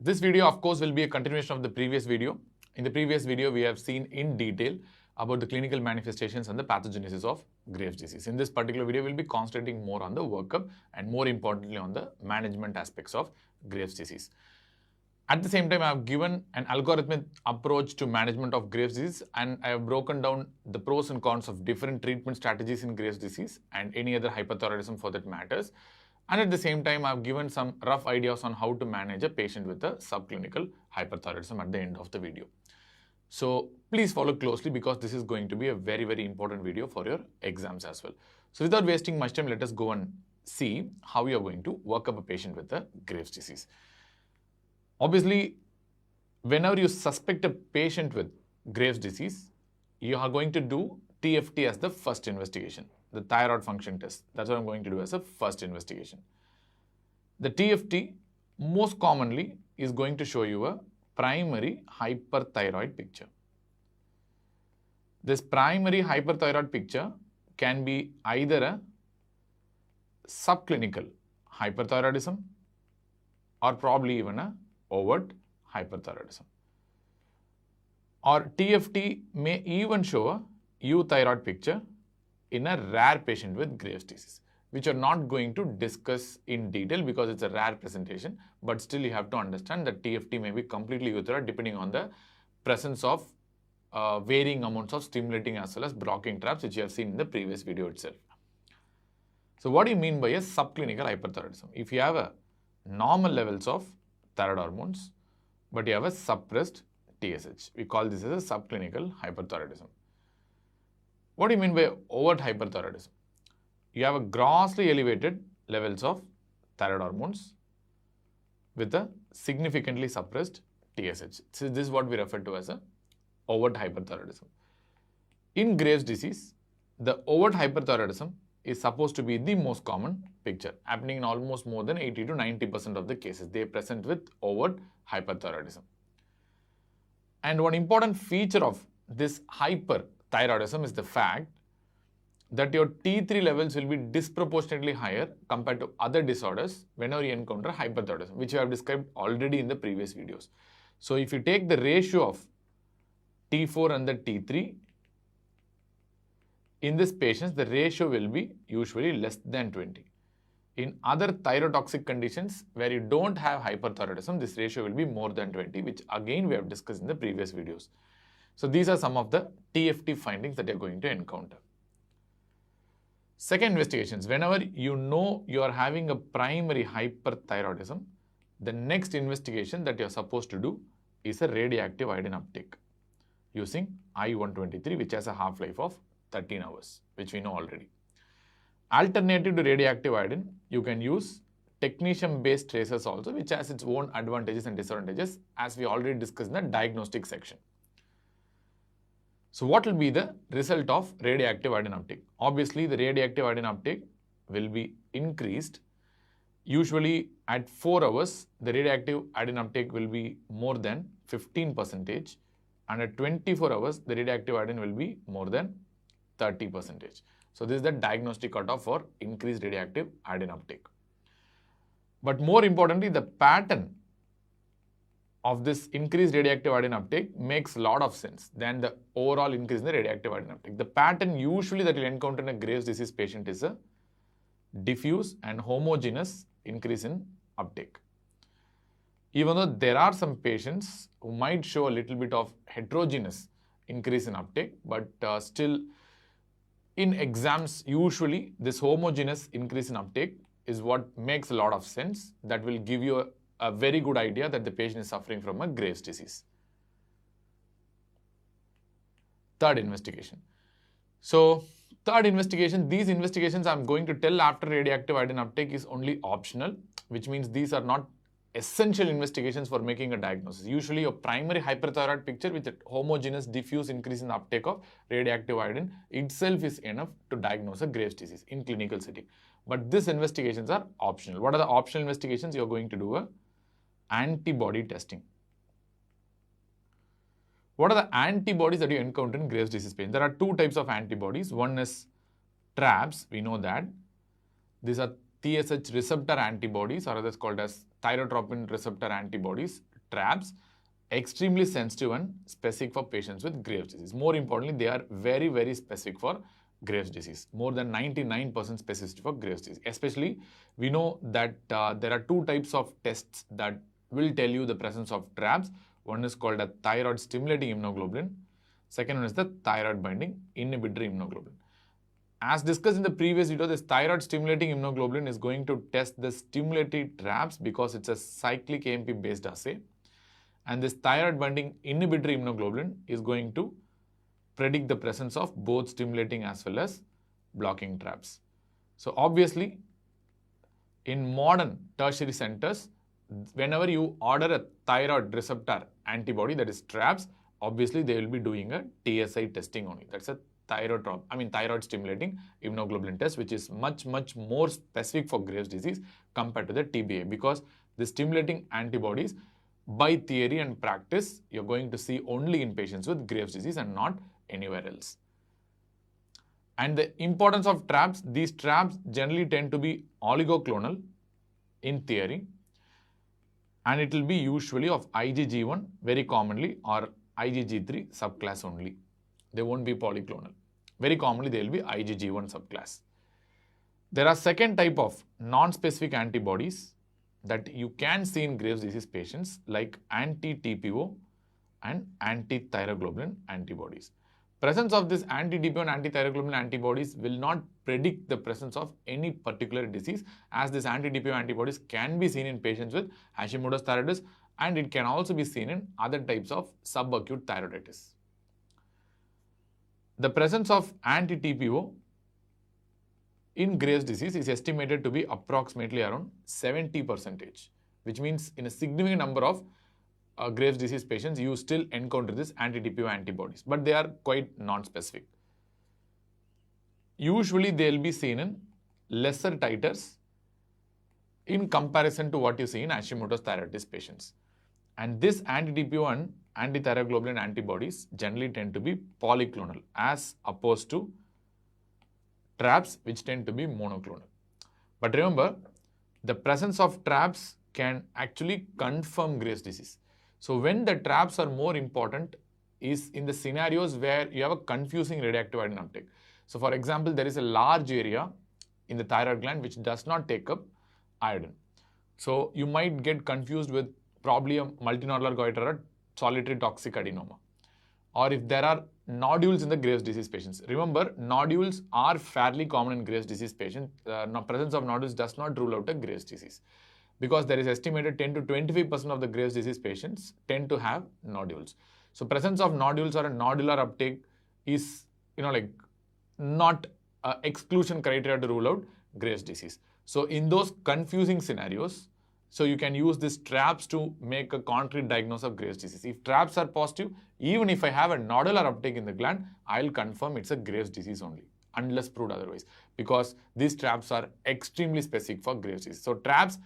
This video, of course, will be a continuation of the previous video. In the previous video, we have seen in detail about the clinical manifestations and the pathogenesis of Graves' disease. In this particular video, we'll be concentrating more on the workup and more importantly on the management aspects of Graves' disease. At the same time, I have given an algorithmic approach to management of Graves' disease, and I have broken down the pros and cons of different treatment strategies in Graves' disease and any other hyperthyroidism for that matters. And at the same time, I've given some rough ideas on how to manage a patient with a subclinical hyperthyroidism at the end of the video. So please follow closely because this is going to be a very, very important video for your exams as well. So without wasting much time, let us go and see how you are going to work up a patient with a Graves' disease. Obviously, whenever you suspect a patient with Graves' disease, you are going to do TFT as the first investigation, the thyroid function test. That's what I'm going to do as a first investigation. The TFT most commonly is going to show you a primary hyperthyroid picture. This primary hyperthyroid picture can be either a subclinical hyperthyroidism or probably even a overt hyperthyroidism. Or TFT may even show a euthyroid picture in a rare patient with Graves' disease, which are not going to discuss in detail because it's a rare presentation, but still you have to understand that TFT may be completely euthyroid depending on the presence of varying amounts of stimulating as well as blocking traps, which you have seen in the previous video itself. So what do you mean by a subclinical hyperthyroidism? If you have a normal levels of thyroid hormones, but you have a suppressed TSH, we call this as a subclinical hyperthyroidism. What do you mean by overt hyperthyroidism? You have a grossly elevated levels of thyroid hormones with a significantly suppressed TSH. So this is what we refer to as a overt hyperthyroidism. In Graves' disease, the overt hyperthyroidism is supposed to be the most common picture, happening in almost more than 80 to 90% of the cases. They present with overt hyperthyroidism. And one important feature of this hyperthyroidism is the fact that your T3 levels will be disproportionately higher compared to other disorders whenever you encounter hyperthyroidism, which I have described already in the previous videos. So if you take the ratio of T4 and the T3, in this patients, the ratio will be usually less than 20. In other thyrotoxic conditions where you don't have hyperthyroidism, this ratio will be more than 20, which again we have discussed in the previous videos. So these are some of the TFT findings that you're going to encounter. Second investigations, whenever you know you are having a primary hyperthyroidism, the next investigation that you're supposed to do is a radioactive iodine uptake using I-123, which has a half-life of 13 hours, which we know already. Alternative to radioactive iodine, you can use technetium-based tracers also, which has its own advantages and disadvantages, as we already discussed in the diagnostic section. So what will be the result of radioactive iodine uptake? Obviously, the radioactive iodine uptake will be increased. Usually at 4 hours, the radioactive iodine uptake will be more than 15%, and at 24 hours, the radioactive iodine will be more than 30%. So this is the diagnostic cutoff for increased radioactive iodine uptake. But more importantly, the pattern of this increased radioactive iodine uptake makes a lot of sense than the overall increase in the radioactive iodine uptake. The pattern usually that you'll encounter in a Graves' disease patient is a diffuse and homogeneous increase in uptake. Even though there are some patients who might show a little bit of heterogeneous increase in uptake, but still in exams, usually this homogeneous increase in uptake is what makes a lot of sense. That will give you a very good idea that the patient is suffering from a Graves' disease. Third investigation. So third investigation, these investigations I'm going to tell after radioactive iodine uptake is only optional, which means these are not essential investigations for making a diagnosis. Usually a primary hyperthyroid picture with a homogeneous diffuse increase in the uptake of radioactive iodine itself is enough to diagnose a Graves' disease in clinical setting. But these investigations are optional. What are the optional investigations? You're going to do a antibody testing. What are the antibodies that you encounter in Graves' disease patient? There are two types of antibodies. One is TRAbs, we know that. These are TSH receptor antibodies, or others called as thyrotropin receptor antibodies. TRAPS, extremely sensitive and specific for patients with Graves' disease. More importantly, they are very, very specific for Graves' disease. More than 99% specificity for Graves' disease. Especially, we know that there are two types of tests that will tell you the presence of TRAPS. One is called a thyroid stimulating immunoglobulin. Second one is the thyroid binding inhibitory immunoglobulin. As discussed in the previous video, this thyroid stimulating immunoglobulin is going to test the stimulatory TRAPS because it's a cyclic AMP based assay. And this thyroid binding inhibitory immunoglobulin is going to predict the presence of both stimulating as well as blocking TRAPS. So obviously, in modern tertiary centers, whenever you order a thyroid receptor antibody, that is TRAPS, obviously they will be doing a TSI testing only. That's a thyroid stimulating immunoglobulin test, which is much more specific for Graves' disease compared to the TBA, because the stimulating antibodies, by theory and practice, you're going to see only in patients with Graves' disease and not anywhere else. And the importance of TRAPS, these TRAPS generally tend to be oligoclonal in theory, and it will be usually of IgG1 very commonly or IgG3 subclass only. They won't be polyclonal. Very commonly, they will be IgG1 subclass. There are second type of non-specific antibodies that you can see in Graves' disease patients, like anti-TPO and anti-thyroglobulin antibodies. Presence of this anti-TPO and anti-thyroglobulin antibodies will not predict the presence of any particular disease, as these anti-TPO antibodies can be seen in patients with Hashimoto's thyroiditis, and it can also be seen in other types of subacute thyroiditis. The presence of anti-TPO in Graves' disease is estimated to be approximately around 70%, which means in a significant number of Graves' disease patients, you still encounter this anti-TPO antibodies, but they are quite non-specific. Usually, they will be seen in lesser titers in comparison to what you see in Hashimoto's thyroiditis patients. And this anti-TPO and anti-thyroglobulin antibodies generally tend to be polyclonal as opposed to TRAPS, which tend to be monoclonal. But remember, the presence of TRAPS can actually confirm Graves' disease. So when the TRAPS are more important is in the scenarios where you have a confusing radioactive iodine uptake. So for example, there is a large area in the thyroid gland which does not take up iodine. So you might get confused with probably a multinodular goiter or solitary toxic adenoma. Or if there are nodules in the Graves' disease patients. Remember, nodules are fairly common in Graves' disease patients. Presence of nodules does not rule out a Graves' disease, because there is estimated 10 to 25% of the Graves' disease patients tend to have nodules. So presence of nodules or a nodular uptake is, not exclusion criteria to rule out Graves' disease. So in those confusing scenarios, so you can use this TRAPS to make a concrete diagnosis of Graves' disease. If TRAPS are positive, even if I have a nodular uptake in the gland, I'll confirm it's a Graves' disease only, unless proved otherwise, because these TRAPS are extremely specific for Graves' disease. So TRAPS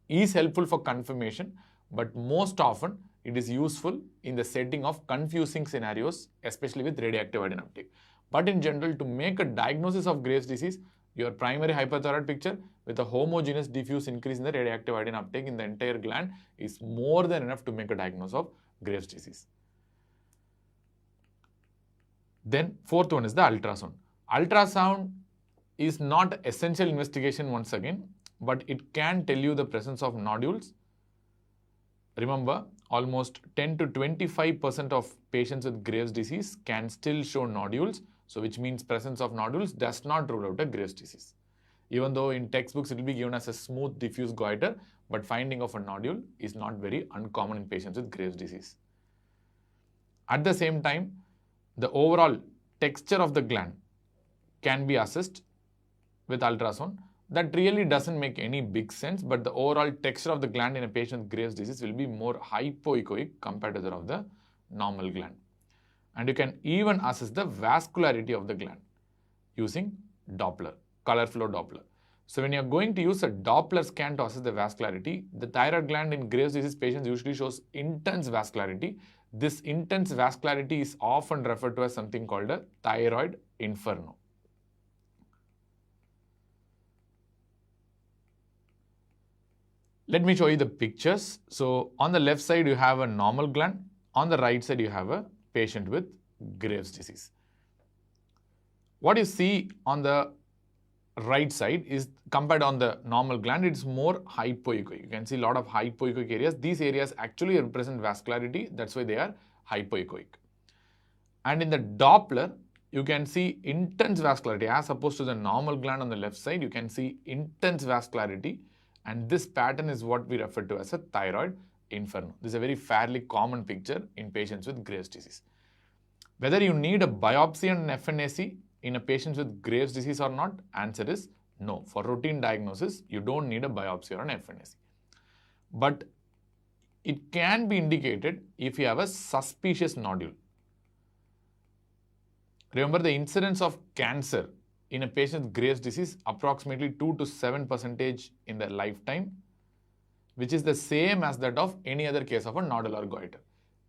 is helpful for confirmation, but most often it is useful in the setting of confusing scenarios, especially with radioactive iodine uptake. But in general, to make a diagnosis of Graves' disease, your primary hyperthyroid picture with a homogeneous diffuse increase in the radioactive iodine uptake in the entire gland is more than enough to make a diagnosis of Graves' disease. Then fourth one is the ultrasound. Ultrasound is not essential investigation once again, but it can tell you the presence of nodules. Remember, almost 10 to 25% of patients with Graves' disease can still show nodules. So which means presence of nodules does not rule out a Graves' disease. Even though in textbooks it will be given as a smooth diffuse goiter, but finding of a nodule is not very uncommon in patients with Graves' disease. At the same time, the overall texture of the gland can be assessed with ultrasound. That really doesn't make any big sense, but the overall texture of the gland in a patient with Graves' disease will be more hypoechoic compared to that of the normal gland. And you can even assess the vascularity of the gland using Doppler, color flow Doppler. So when you're going to use a Doppler scan to assess the vascularity, the thyroid gland in Graves' disease patients usually shows intense vascularity. This intense vascularity is often referred to as something called a thyroid inferno. Let me show you the pictures. So on the left side, you have a normal gland. On the right side, you have a patient with Graves' disease. What you see on the right side is compared on the normal gland, it's more hypoechoic. You can see a lot of hypoechoic areas. These areas actually represent vascularity. That's why they are hypoechoic. And in the Doppler, you can see intense vascularity as opposed to the normal gland on the left side. You can see intense vascularity. And this pattern is what we refer to as a thyroid inferno. This is a very fairly common picture in patients with Graves' disease. Whether you need a biopsy and an FNAC in a patient with Graves' disease or not, answer is no. For routine diagnosis, you don't need a biopsy or an FNAC. But it can be indicated if you have a suspicious nodule. Remember, the incidence of cancer in a patient with Graves' disease approximately 2 to 7% in their lifetime, which is the same as that of any other case of a nodular goiter.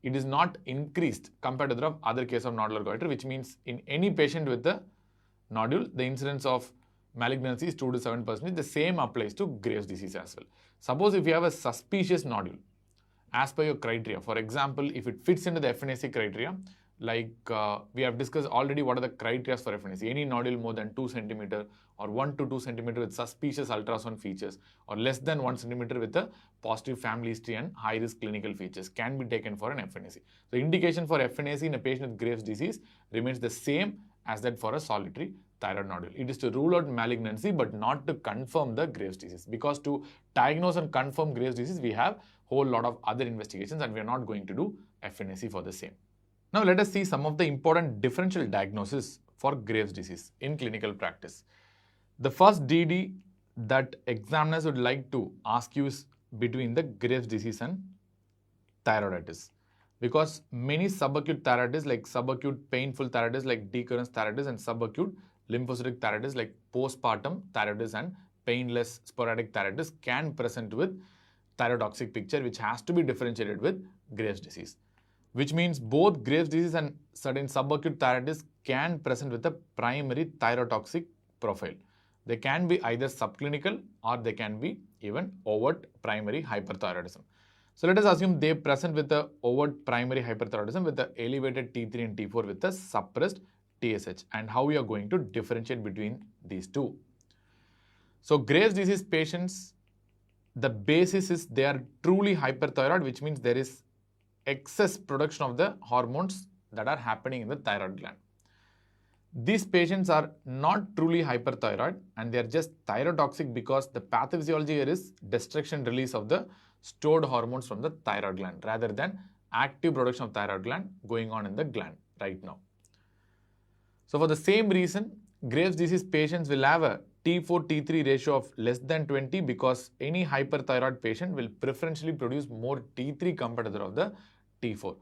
It is not increased compared to the other case of nodular goiter, which means in any patient with the nodule, the incidence of malignancy is 2 to 7%. The same applies to Graves' disease as well. Suppose if you have a suspicious nodule, as per your criteria, for example, if it fits into the FNAC criteria, like we have discussed already what are the criteria for FNAC. Any nodule more than 2 cm or 1 to 2 cm with suspicious ultrasound features or less than 1 cm with a positive family history and high-risk clinical features can be taken for an FNAC. So indication for FNAC in a patient with Graves' disease remains the same as that for a solitary thyroid nodule. It is to rule out malignancy but not to confirm the Graves' disease, because to diagnose and confirm Graves' disease we have whole lot of other investigations and we are not going to do FNAC for the same. Now let us see some of the important differential diagnoses for Graves' disease in clinical practice. The first DD that examiners would like to ask you is between the Graves' disease and thyroiditis, because many subacute thyroiditis like subacute painful thyroiditis like decurrence thyroiditis and subacute lymphocytic thyroiditis like postpartum thyroiditis and painless sporadic thyroiditis can present with thyrotoxic picture, which has to be differentiated with Graves' disease. Which means both Graves' disease and certain subacute thyroiditis can present with a primary thyrotoxic profile. They can be either subclinical or they can be even overt primary hyperthyroidism. So let us assume they present with the overt primary hyperthyroidism with the elevated T3 and T4 with the suppressed TSH, and how we are going to differentiate between these two. So Graves' disease patients, the basis is they are truly hyperthyroid, which means there is excess production of the hormones that are happening in the thyroid gland. These patients are not truly hyperthyroid and they are just thyrotoxic because the pathophysiology here is destruction release of the stored hormones from the thyroid gland rather than active production of thyroid gland going on in the gland right now. So for the same reason, Graves' disease patients will have a T4-T3 ratio of less than 20 because any hyperthyroid patient will preferentially produce more T3 compared to that of the T4.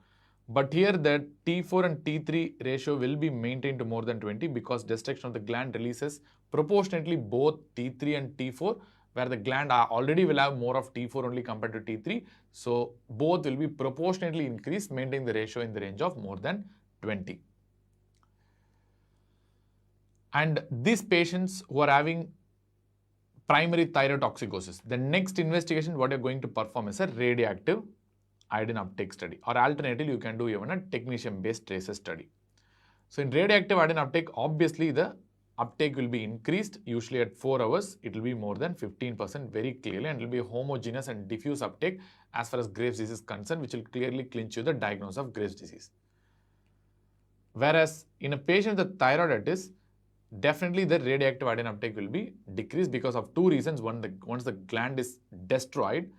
But here the T4 and T3 ratio will be maintained to more than 20 because destruction of the gland releases proportionately both T3 and T4, where the gland already will have more of T4 only compared to T3. So both will be proportionately increased, maintaining the ratio in the range of more than 20. And these patients who are having primary thyrotoxicosis, the next investigation what you're going to perform is a radioactive iodine uptake study, or alternatively you can do even a technetium based tracer study. So in radioactive iodine uptake, obviously the uptake will be increased. Usually at 4 hours it will be more than 15% very clearly, and it will be homogeneous and diffuse uptake as far as Graves' disease is concerned, which will clearly clinch you the diagnosis of Graves' disease. Whereas in a patient with thyroiditis, definitely the radioactive iodine uptake will be decreased because of two reasons. Once the gland is destroyed,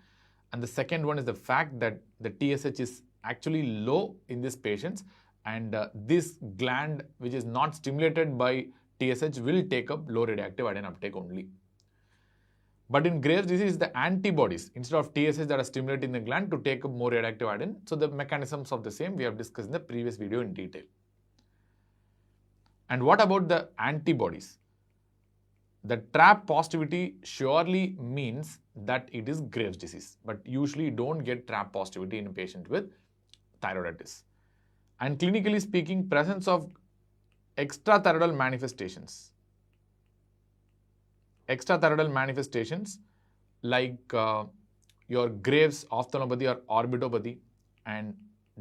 and the second one is the fact that the TSH is actually low in these patients, and this gland which is not stimulated by TSH will take up low radioactive iodine uptake only. But in Graves' disease, the antibodies instead of TSH that are stimulating the gland to take up more radioactive iodine. So the mechanisms of the same we have discussed in the previous video in detail. And what about the antibodies? The TRAP positivity surely means that it is Graves' disease, but usually you don't get TRAP positivity in a patient with thyroiditis. And clinically speaking, presence of extrathyroidal manifestations. Extrathyroidal manifestations like your Graves' ophthalmopathy or orbitopathy and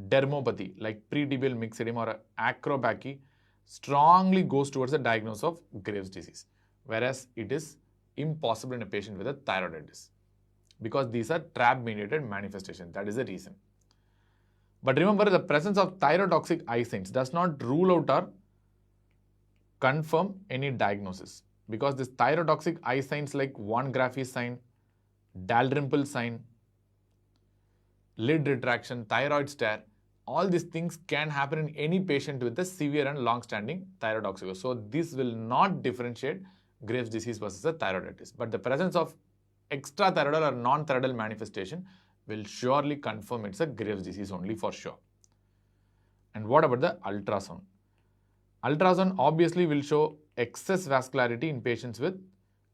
dermopathy like pretibial mixed edema or acropathy strongly goes towards the diagnosis of Graves' disease, whereas it is impossible in a patient with a thyroiditis because these are trap-mediated manifestations. That is the reason. But remember, the presence of thyrotoxic eye signs does not rule out or confirm any diagnosis because this thyrotoxic eye signs like von Graff's sign, Dalrymple sign, lid retraction, thyroid stare, all these things can happen in any patient with a severe and long-standing thyrotoxicosis. So this will not differentiate Graves' disease versus a thyroiditis. But the presence of extrathyroidal or non-thyroidal manifestation will surely confirm it's a Graves' disease only for sure. And what about the ultrasound? Ultrasound obviously will show excess vascularity in patients with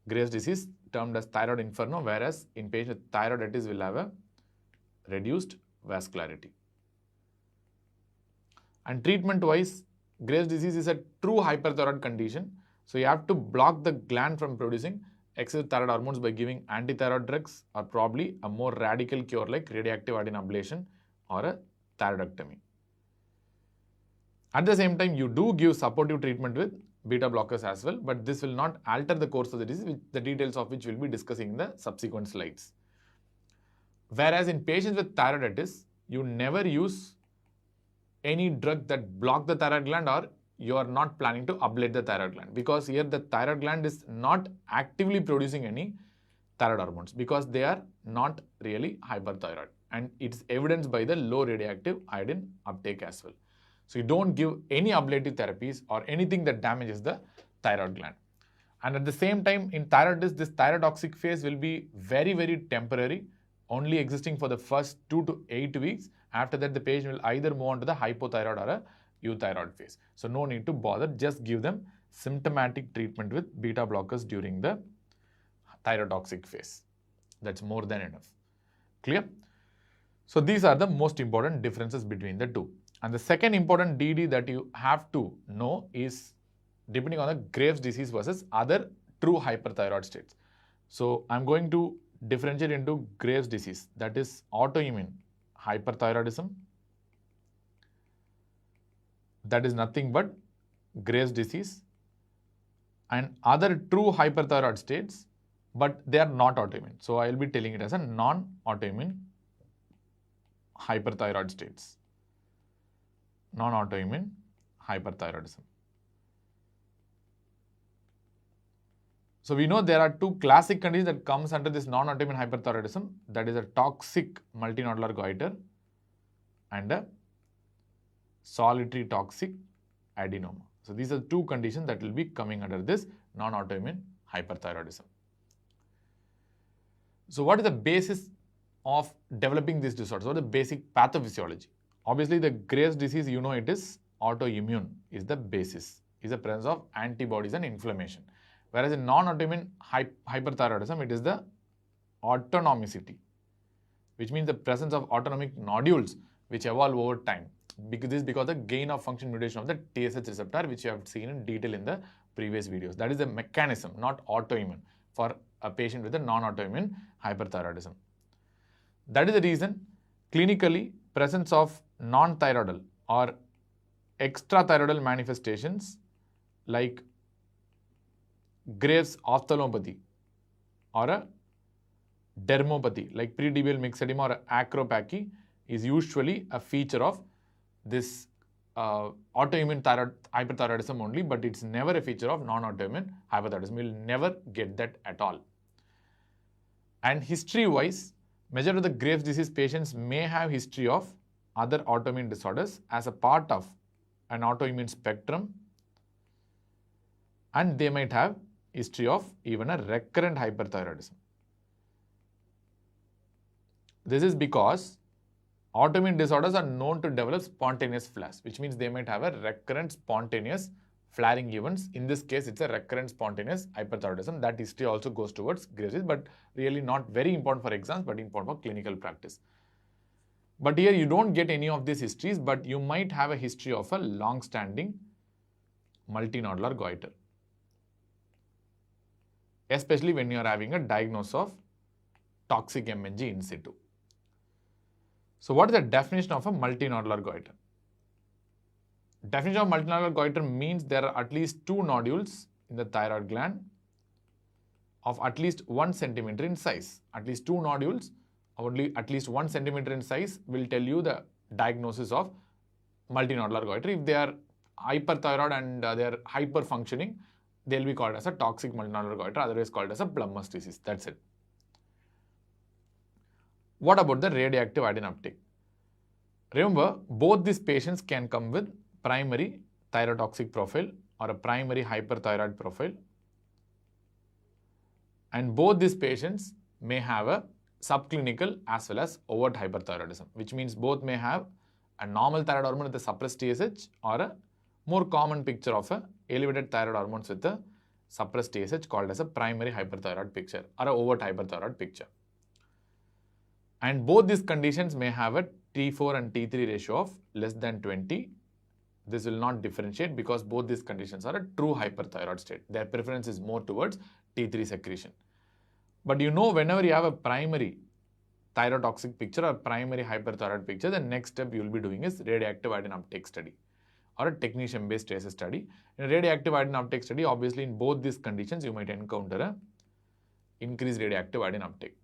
Graves' disease termed as thyroid inferno, whereas in patients with thyroiditis will have a reduced vascularity. And treatment-wise, Graves' disease is a true hyperthyroid condition. So you have to block the gland from producing excessive thyroid hormones by giving antithyroid drugs or probably a more radical cure like radioactive iodine ablation or a thyroidectomy. At the same time, you do give supportive treatment with beta blockers as well, but this will not alter the course of the disease, the details of which we'll be discussing in the subsequent slides. Whereas in patients with thyroiditis, you never use any drug that block the thyroid gland or you are not planning to ablate the thyroid gland because here the thyroid gland is not actively producing any thyroid hormones because they are not really hyperthyroid and it's evidenced by the low radioactive iodine uptake as well. So you don't give any ablative therapies or anything that damages the thyroid gland. And at the same time in thyroiditis, this thyrotoxic phase will be very, very temporary, only existing for the first 2 to 8 weeks. After that, the patient will either move on to the hypothyroid or a euthyroid phase. So no need to bother, just give them symptomatic treatment with beta blockers during the thyrotoxic phase. That's more than enough. Clear? So these are the most important differences between the two. And the second important DD that you have to know is depending on the Graves' disease versus other true hyperthyroid states. So I'm going to differentiate into Graves' disease, that is autoimmune hyperthyroidism, that is nothing but Graves' disease, and other true hyperthyroid states, but they are not autoimmune. So I will be telling it as a non-autoimmune hyperthyroid states. Non-autoimmune hyperthyroidism. So we know there are two classic conditions that comes under this non-autoimmune hyperthyroidism, that is a toxic multinodular goiter and a solitary toxic adenoma. So these are two conditions that will be coming under this non-autoimmune hyperthyroidism. So what is the basis of developing this disorder? What is the basic pathophysiology? Obviously, the Graves' disease, you know it is autoimmune is the basis, is the presence of antibodies and inflammation. Whereas in non-autoimmune hyperthyroidism, it is the autonomicity, which means the presence of autonomic nodules which evolve over time. This is because the gain of function mutation of the TSH receptor, which you have seen in detail in the previous videos. That is the mechanism, not autoimmune, for a patient with a non-autoimmune hyperthyroidism. That is the reason clinically presence of non-thyroidal or extrathyroidal manifestations like Graves' ophthalmopathy or a dermopathy like pretibial mixed edema or acropathy is usually a feature of this autoimmune hyperthyroidism only, but it's never a feature of non-autoimmune hyperthyroidism. We'll never get that at all. And history-wise, majority of the Graves' disease patients may have history of other autoimmune disorders as a part of an autoimmune spectrum, and they might have history of even a recurrent hyperthyroidism. This is because autoimmune disorders are known to develop spontaneous flares, which means they might have a recurrent spontaneous flaring events. In this case, it's a recurrent spontaneous hyperthyroidism. That history also goes towards Graves' disease, but really not very important for exams, but important for clinical practice. But here you don't get any of these histories, but you might have a history of a long-standing multinodular goiter, especially when you are having a diagnosis of toxic MNG in situ. So what is the definition of a multinodular goiter? Definition of multinodular goiter means there are at least 2 nodules in the thyroid gland of at least 1 centimeter in size. At least 2 nodules, only at least 1 centimeter in size will tell you the diagnosis of multinodular goiter. If they are hyperthyroid and they are hyperfunctioning, they will be called as a toxic multinodular goiter, otherwise called as a Blummer's disease. That's it. What about the radioactive iodine uptake? Remember, both these patients can come with primary thyrotoxic profile or a primary hyperthyroid profile. And both these patients may have a subclinical as well as overt hyperthyroidism, which means both may have a normal thyroid hormone with a suppressed TSH or a more common picture of a elevated thyroid hormones with a suppressed TSH called as a primary hyperthyroid picture or a overt hyperthyroid picture. And both these conditions may have a T4 and T3 ratio of less than 20. This will not differentiate because both these conditions are a true hyperthyroid state. Their preference is more towards T3 secretion. But you know, whenever you have a primary thyrotoxic picture or primary hyperthyroid picture, the next step you will be doing is radioactive iodine uptake study or a technetium-based tracer study. In a radioactive iodine uptake study, obviously in both these conditions, you might encounter a increased radioactive iodine uptake.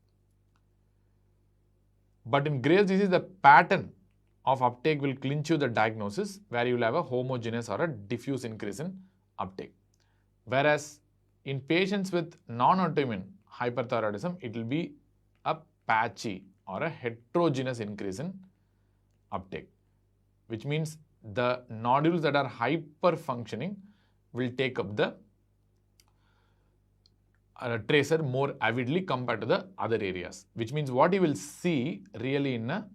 But in Graves' disease, the pattern of uptake will clinch you the diagnosis where you will have a homogeneous or a diffuse increase in uptake. Whereas in patients with non-autoimmune hyperthyroidism, it will be a patchy or a heterogeneous increase in uptake, which means the nodules that are hyper-functioning will take up the tracer more avidly compared to the other areas, which means what you will see really in a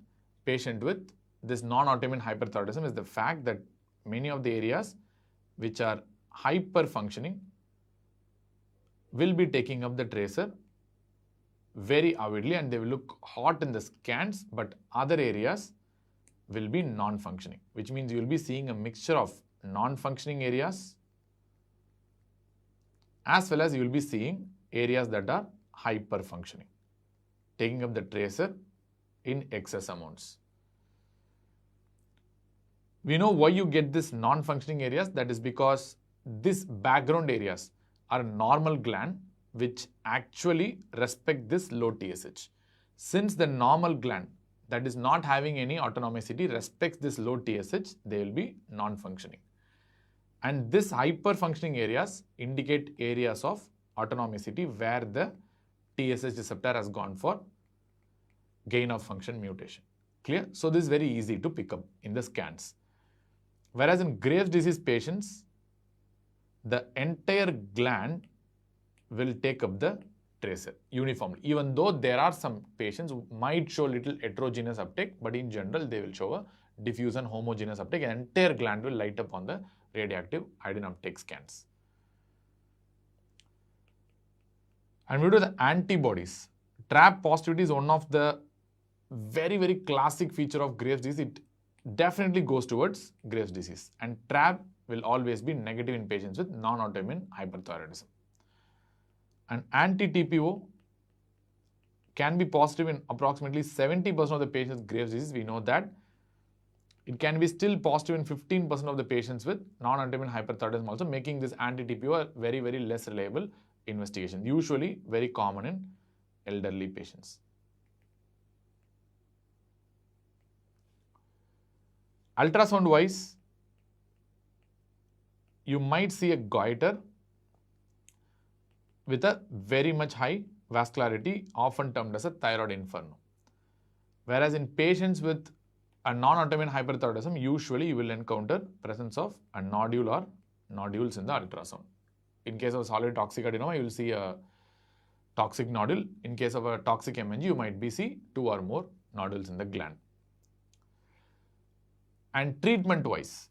patient with this non-autoimmune hyperthyroidism is the fact that many of the areas which are hyper-functioning will be taking up the tracer very avidly and they will look hot in the scans, but other areas will be non-functioning, which means you will be seeing a mixture of non-functioning areas as well as you will be seeing areas that are hyper-functioning, taking up the tracer in excess amounts. We know why you get this non-functioning areas. That is because these background areas are normal gland which actually respect this low TSH. Since the normal gland that is not having any autonomicity respects this low TSH, they will be non-functioning. And this hyper-functioning areas indicate areas of autonomicity where the TSH receptor has gone for gain of function mutation. Clear? So this is very easy to pick up in the scans. Whereas in Graves' disease patients, the entire gland will take up the tracer uniformly, even though there are some patients who might show little heterogeneous uptake, but in general they will show a diffuse and homogeneous uptake and entire gland will light up on the radioactive iodine uptake scans. And we do the antibodies. TRAP positivity is one of the very classic feature of Graves' disease. It definitely goes towards Graves' disease, and TRAP will always be negative in patients with non-autoimmune hyperthyroidism. And anti-TPO can be positive in approximately 70% of the patients with Graves' disease. We know that. It can be still positive in 15% of the patients with non-autoimmune hyperthyroidism also, making this anti-TPO a very less reliable investigation, usually very common in elderly patients. Ultrasound wise, you might see a goiter with a very much high vascularity, often termed as a thyroid inferno. Whereas in patients with a non-autoimmune hyperthyroidism, usually you will encounter presence of a nodule or nodules in the ultrasound. In case of solid toxic adenoma, you will see a toxic nodule. In case of a toxic MNG, you might see 2 or more nodules in the gland. And treatment-wise,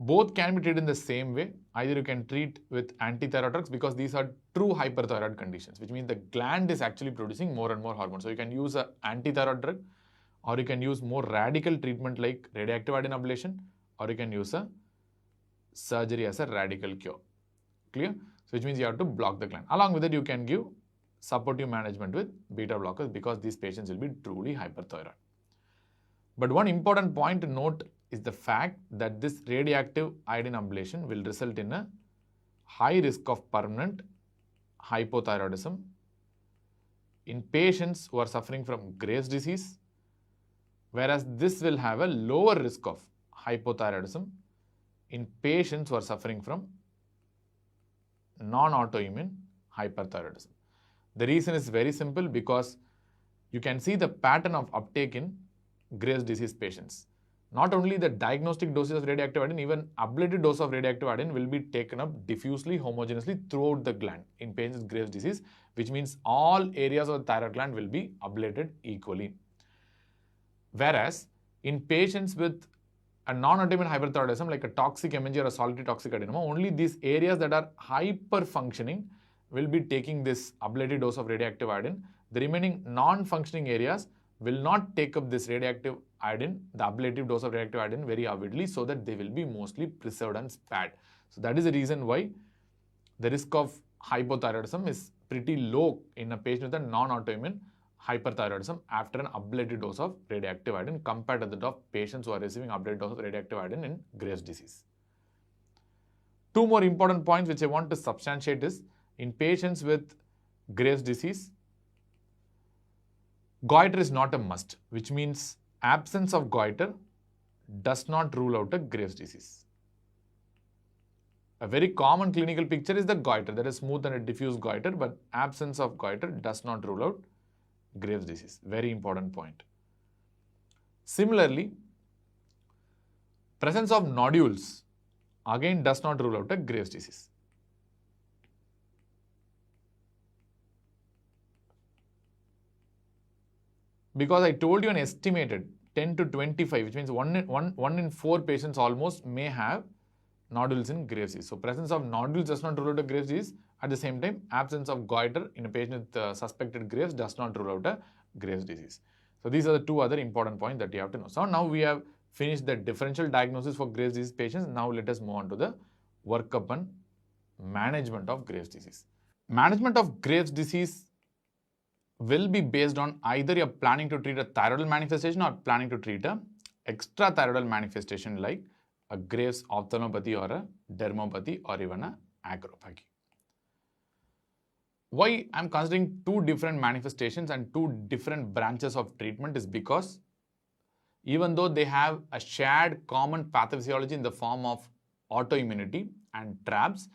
both can be treated in the same way. Either you can treat with anti-thyroid drugs because these are true hyperthyroid conditions, which means the gland is actually producing more and more hormones. So you can use an anti-thyroid drug, or you can use more radical treatment like radioactive iodine ablation, or you can use a surgery as a radical cure. Clear? So which means you have to block the gland. Along with it, you can give supportive management with beta blockers because these patients will be truly hyperthyroid. But one important point to note is the fact that this radioactive iodine ablation will result in a high risk of permanent hypothyroidism in patients who are suffering from Graves' disease, whereas this will have a lower risk of hypothyroidism in patients who are suffering from non-autoimmune hyperthyroidism. The reason is very simple because you can see the pattern of uptake in Graves' disease patients. Not only the diagnostic doses of radioactive iodine, even ablated dose of radioactive iodine will be taken up diffusely, homogeneously throughout the gland in patients with Graves' disease, which means all areas of the thyroid gland will be ablated equally. Whereas in patients with a non-autoimmune hyperthyroidism like a toxic MNG or a solitary toxic adenoma, only these areas that are hyper-functioning will be taking this ablated dose of radioactive iodine. The remaining non-functioning areas will not take up this radioactive iodine, the ablative dose of radioactive iodine very avidly, so that they will be mostly preserved and spared. So that is the reason why the risk of hypothyroidism is pretty low in a patient with a non-autoimmune hyperthyroidism after an ablated dose of radioactive iodine compared to that of patients who are receiving ablated dose of radioactive iodine in Graves' disease. Two more important points which I want to substantiate is, in patients with Graves' disease, goiter is not a must, which means absence of goiter does not rule out a Graves' disease. A very common clinical picture is the goiter, that is smooth and a diffuse goiter, but absence of goiter does not rule out Graves' disease. Very important point. Similarly, presence of nodules again does not rule out a Graves' disease. Because I told you an estimated 10 to 25, which means 1 in 4 patients almost may have nodules in Graves' disease. So presence of nodules does not rule out a Graves' disease. At the same time, absence of goiter in a patient with suspected Graves does not rule out a Graves' disease. So these are the two other important points that you have to know. So now we have finished the differential diagnosis for Graves' disease patients. Now let us move on to the workup and management of Graves' disease. Management of Graves' disease will be based on either you're planning to treat a thyroidal manifestation or planning to treat a extrathyroidal manifestation like a Graves' ophthalmopathy or a dermopathy or even a acropathy. Why I'm considering two different manifestations and two different branches of treatment is because even though they have a shared common pathophysiology in the form of autoimmunity and TRAPS,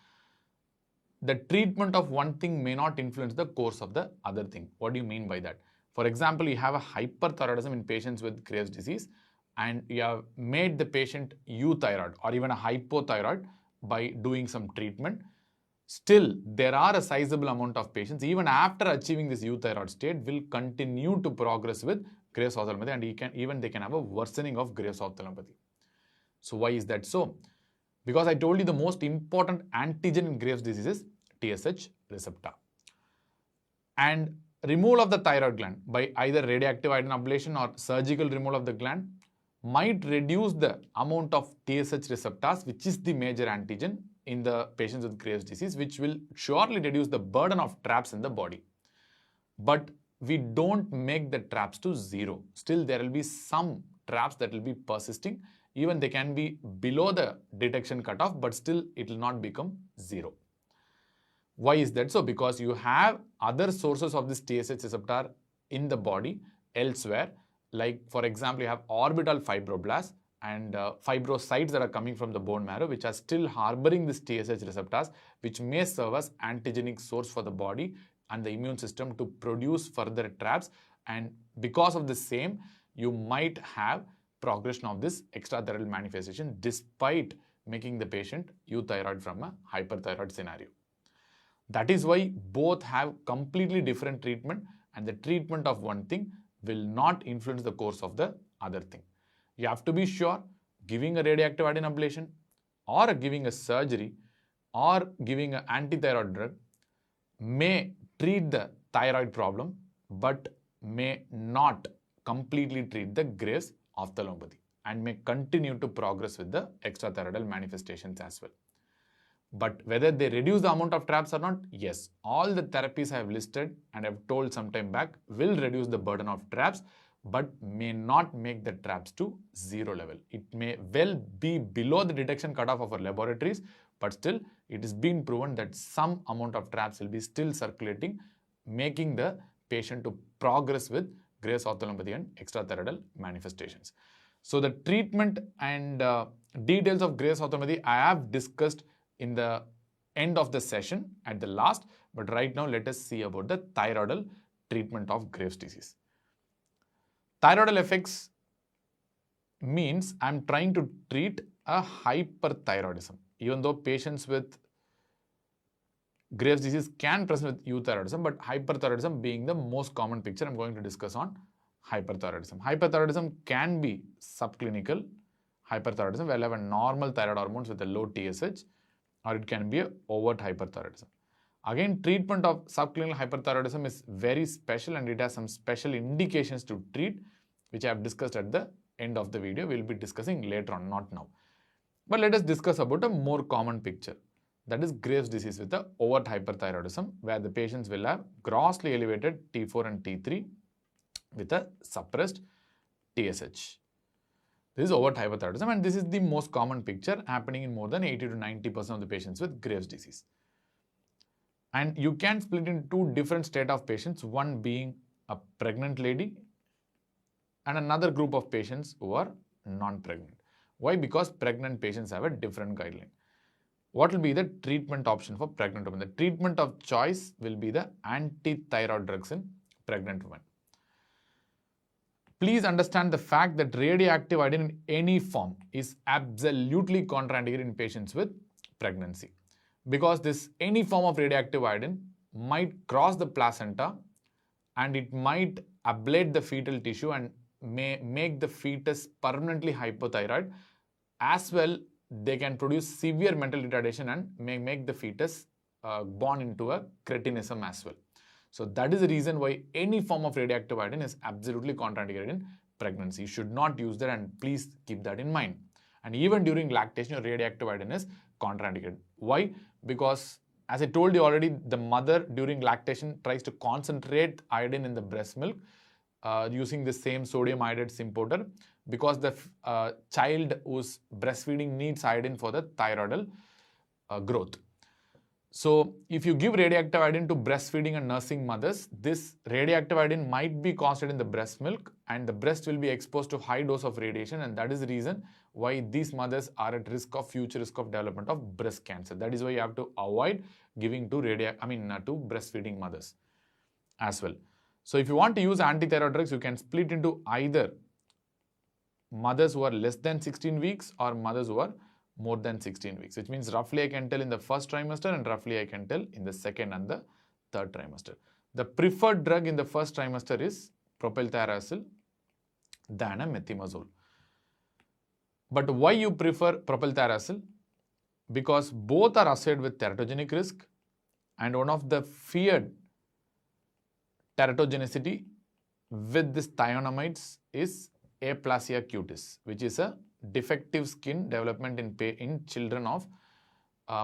the treatment of one thing may not influence the course of the other thing. What do you mean by that? For example, you have a hyperthyroidism in patients with Graves' disease and you have made the patient euthyroid or even a hypothyroid by doing some treatment. Still, there are a sizable amount of patients, even after achieving this euthyroid state, will continue to progress with Graves' ophthalmopathy and they can have a worsening of Graves' ophthalmopathy. So why is that so? Because I told you the most important antigen in Graves' disease is TSH receptor. And removal of the thyroid gland by either radioactive iodine ablation or surgical removal of the gland might reduce the amount of TSH receptors, which is the major antigen in the patients with Graves' disease, which will surely reduce the burden of TRAPS in the body. But we don't make the TRAPS to zero. Still, there will be some TRAPS that will be persisting. Even they can be below the detection cutoff, but still it will not become zero. Why is that so? Because you have other sources of this TSH receptor in the body elsewhere. Like, for example, you have orbital fibroblasts and fibrocytes that are coming from the bone marrow, which are still harboring this TSH receptors, which may serve as antigenic source for the body and the immune system to produce further TRAPS. And because of the same, you might have progression of this extrathyroidal manifestation despite making the patient euthyroid from a hyperthyroid scenario. That is why both have completely different treatment, and the treatment of one thing will not influence the course of the other thing. You have to be sure giving a radioactive iodine ablation or giving a surgery or giving an antithyroid drug may treat the thyroid problem but may not completely treat the Graves' ophthalmopathy and may continue to progress with the extrathyroidal manifestations as well. But whether they reduce the amount of traps or not, yes, all the therapies I have listed and I've told some time back will reduce the burden of traps, but may not make the traps to zero level. It may well be below the detection cutoff of our laboratories, but still it is been proven that some amount of traps will be still circulating, making the patient to progress with Graves' ortholumpathy and extrathyroidal manifestations. So the treatment and details of Graves' ortholumpathy I have discussed in the end of the session at the last, but right now let us see about the thyroidal treatment of Graves' disease. Thyroidal effects means I'm trying to treat a hyperthyroidism. Even though patients with Graves' disease can present with euthyroidism, but hyperthyroidism being the most common picture, I'm going to discuss on hyperthyroidism. Hyperthyroidism can be subclinical hyperthyroidism, where you have a normal thyroid hormones with a low TSH, or it can be a overt hyperthyroidism. Again, treatment of subclinical hyperthyroidism is very special and it has some special indications to treat, which I have discussed at the end of the video. We'll be discussing later on, not now. But let us discuss about a more common picture. That is Graves' disease with the overt hyperthyroidism, where the patients will have grossly elevated T4 and T3 with a suppressed TSH. This is overt hyperthyroidism, and this is the most common picture happening in more than 80 to 90% of the patients with Graves' disease. And you can split in two different state of patients, one being a pregnant lady and another group of patients who are non-pregnant. Why? Because pregnant patients have a different guideline. What will be the treatment option for pregnant women? The treatment of choice will be the anti-thyroid drugs in pregnant women. Please understand the fact that radioactive iodine in any form is absolutely contraindicated in patients with pregnancy, because this any form of radioactive iodine might cross the placenta and it might ablate the fetal tissue and may make the fetus permanently hypothyroid. As well, they can produce severe mental retardation and may make the fetus born into a cretinism as well. So that is the reason why any form of radioactive iodine is absolutely contraindicated in pregnancy. You should not use that, and please keep that in mind. And even during lactation, your radioactive iodine is contraindicated. Why? Because as I told you already, the mother during lactation tries to concentrate iodine in the breast milk using the same sodium iodide symporter, because the child who's breastfeeding needs iodine for the thyroidal growth. So if you give radioactive iodine to breastfeeding and nursing mothers, this radioactive iodine might be concentrated in the breast milk and the breast will be exposed to high dose of radiation, and that is the reason why these mothers are at risk of future risk of development of breast cancer. That is why you have to avoid giving to breastfeeding mothers as well. So if you want to use antithyroid drugs, you can split into either mothers who are less than 16 weeks or mothers who are more than 16 weeks, which means roughly I can tell in the first trimester and roughly I can tell in the second and the third trimester. The preferred drug in the first trimester is propylthiouracil than a methimazole. But why you prefer propylthiouracil? Because both are associated with teratogenic risk, and one of the feared teratogenicity with this thionamides is aplasia cutis, which is a defective skin development in children of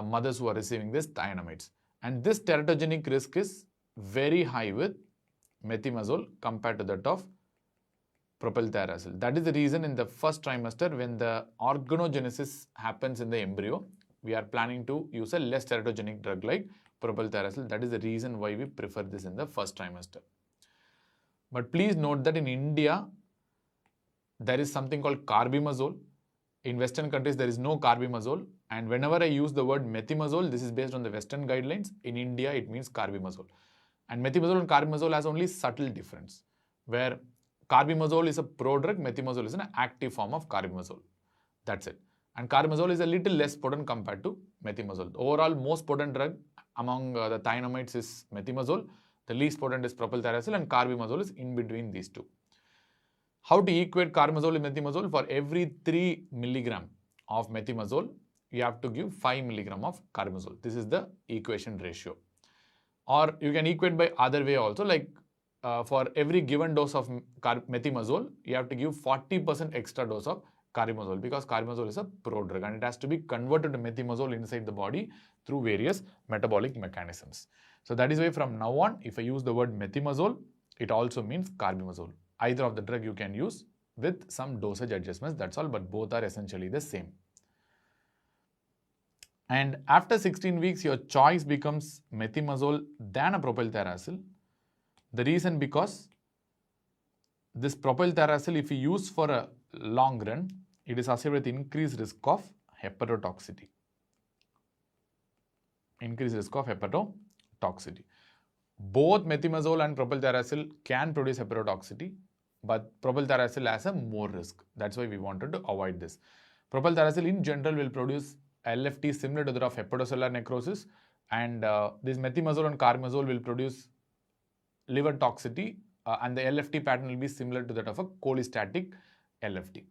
mothers who are receiving this thionamides. And this teratogenic risk is very high with methimazole compared to that of propylthiouracil. That is the reason in the first trimester, when the organogenesis happens in the embryo, we are planning to use a less teratogenic drug like propylthiouracil. That is the reason why we prefer this in the first trimester. But please note that in India, there is something called carbimazole. In Western countries, there is no carbimazole. And whenever I use the word methimazole, this is based on the Western guidelines. In India, it means carbimazole. And methimazole and carbimazole has only subtle difference, where carbimazole is a prodrug, methimazole is an active form of carbimazole. That's it. And carbimazole is a little less potent compared to methimazole. Overall, most potent drug among the thionamides is methimazole. The least potent is propylthiouracil, and carbimazole is in between these two. How to equate carbimazole with methimazole? For every 3 milligram of methimazole, you have to give 5 milligram of carbimazole. This is the equation ratio. Or you can equate by other way also, like for every given dose of methimazole, you have to give 40% extra dose of carbimazole, because carbimazole is a prodrug and it has to be converted to methimazole inside the body through various metabolic mechanisms. So that is why from now on, if I use the word methimazole, it also means carbimazole. Either of the drug you can use with some dosage adjustments, that's all, but both are essentially the same. And after 16 weeks, your choice becomes methimazole than a propylthiazole. The reason because this propylthiazole, if you use for a long run, it is associated with increased risk of hepatotoxicity. Increased risk of hepatotoxicity. Both methimazole and propylthiazole can produce hepatotoxicity, but propylthiazole has a more risk. That's why we wanted to avoid this. Propylthiazole in general will produce LFT similar to that of hepatocellular necrosis, and this methimazole and carbimazole will produce liver toxicity, and the LFT pattern will be similar to that of a cholestatic LFT.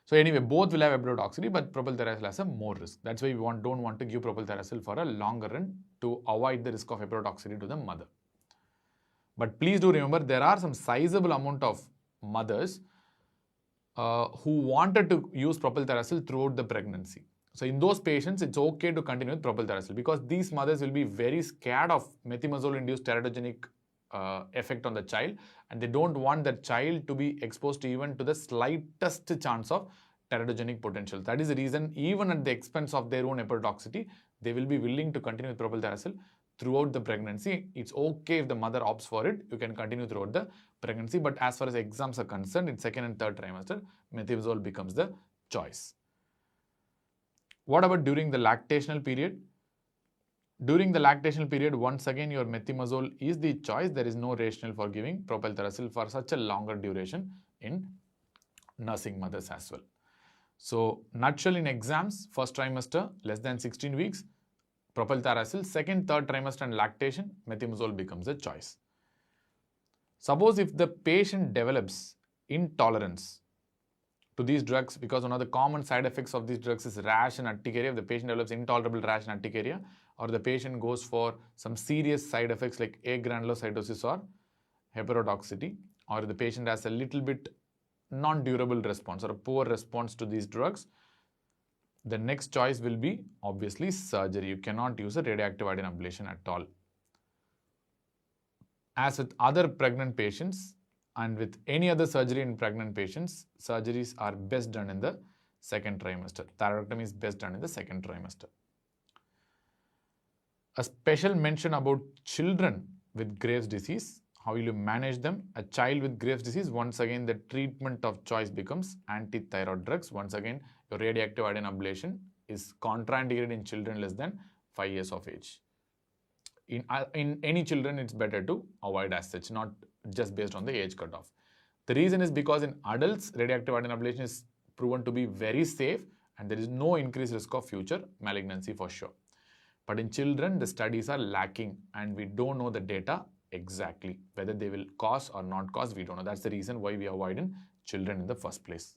So anyway, both will have hepatotoxicity, but propylthiazole has a more risk. That's why we don't want to give propylthiazole for a longer run to avoid the risk of hepatotoxicity to the mother. But please do remember, there are some sizable amount of mothers who wanted to use propylthiazole throughout the pregnancy. So in those patients, it's okay to continue with propylthiazole because these mothers will be very scared of methimazole-induced teratogenic effect on the child, and they don't want the child to be exposed to even to the slightest chance of teratogenic potential. That is the reason, even at the expense of their own hepatotoxicity, they will be willing to continue with propylthiazole throughout the pregnancy. It's okay if the mother opts for it, you can continue throughout the pregnancy, but as far as exams are concerned, in second and third trimester, methimazole becomes the choice. What about during the lactational period? During the lactational period, once again, your methimazole is the choice. There is no rationale for giving propylthiazole for such a longer duration in nursing mothers as well. So, nutshell in exams, first trimester, less than 16 weeks, propylthiazole, second, third trimester and lactation, methimazole becomes a choice. Suppose if the patient develops intolerance to these drugs, because one of the common side effects of these drugs is rash and urticaria. If the patient develops intolerable rash and urticaria, or the patient goes for some serious side effects like agranulocytosis or hepatotoxicity, or the patient has a little bit non-durable response or a poor response to these drugs, the next choice will be obviously surgery. You cannot use a radioactive iodine ablation at all. As with other pregnant patients, and with any other surgery in pregnant patients, surgeries are best done in the second trimester. Thyroidectomy is best done in the second trimester. A special mention about children with Graves' disease. How will you manage them? A child with Graves' disease, once again, the treatment of choice becomes anti-thyroid drugs. Once again, your radioactive iodine ablation is contraindicated in children less than 5 years of age. In any children, it's better to avoid as such, not just based on the age cutoff. The reason is because in adults, radioactive iodine ablation is proven to be very safe and there is no increased risk of future malignancy for sure. But in children, the studies are lacking and we don't know the data exactly. Whether they will cause or not cause, we don't know. That's the reason why we avoid in children in the first place.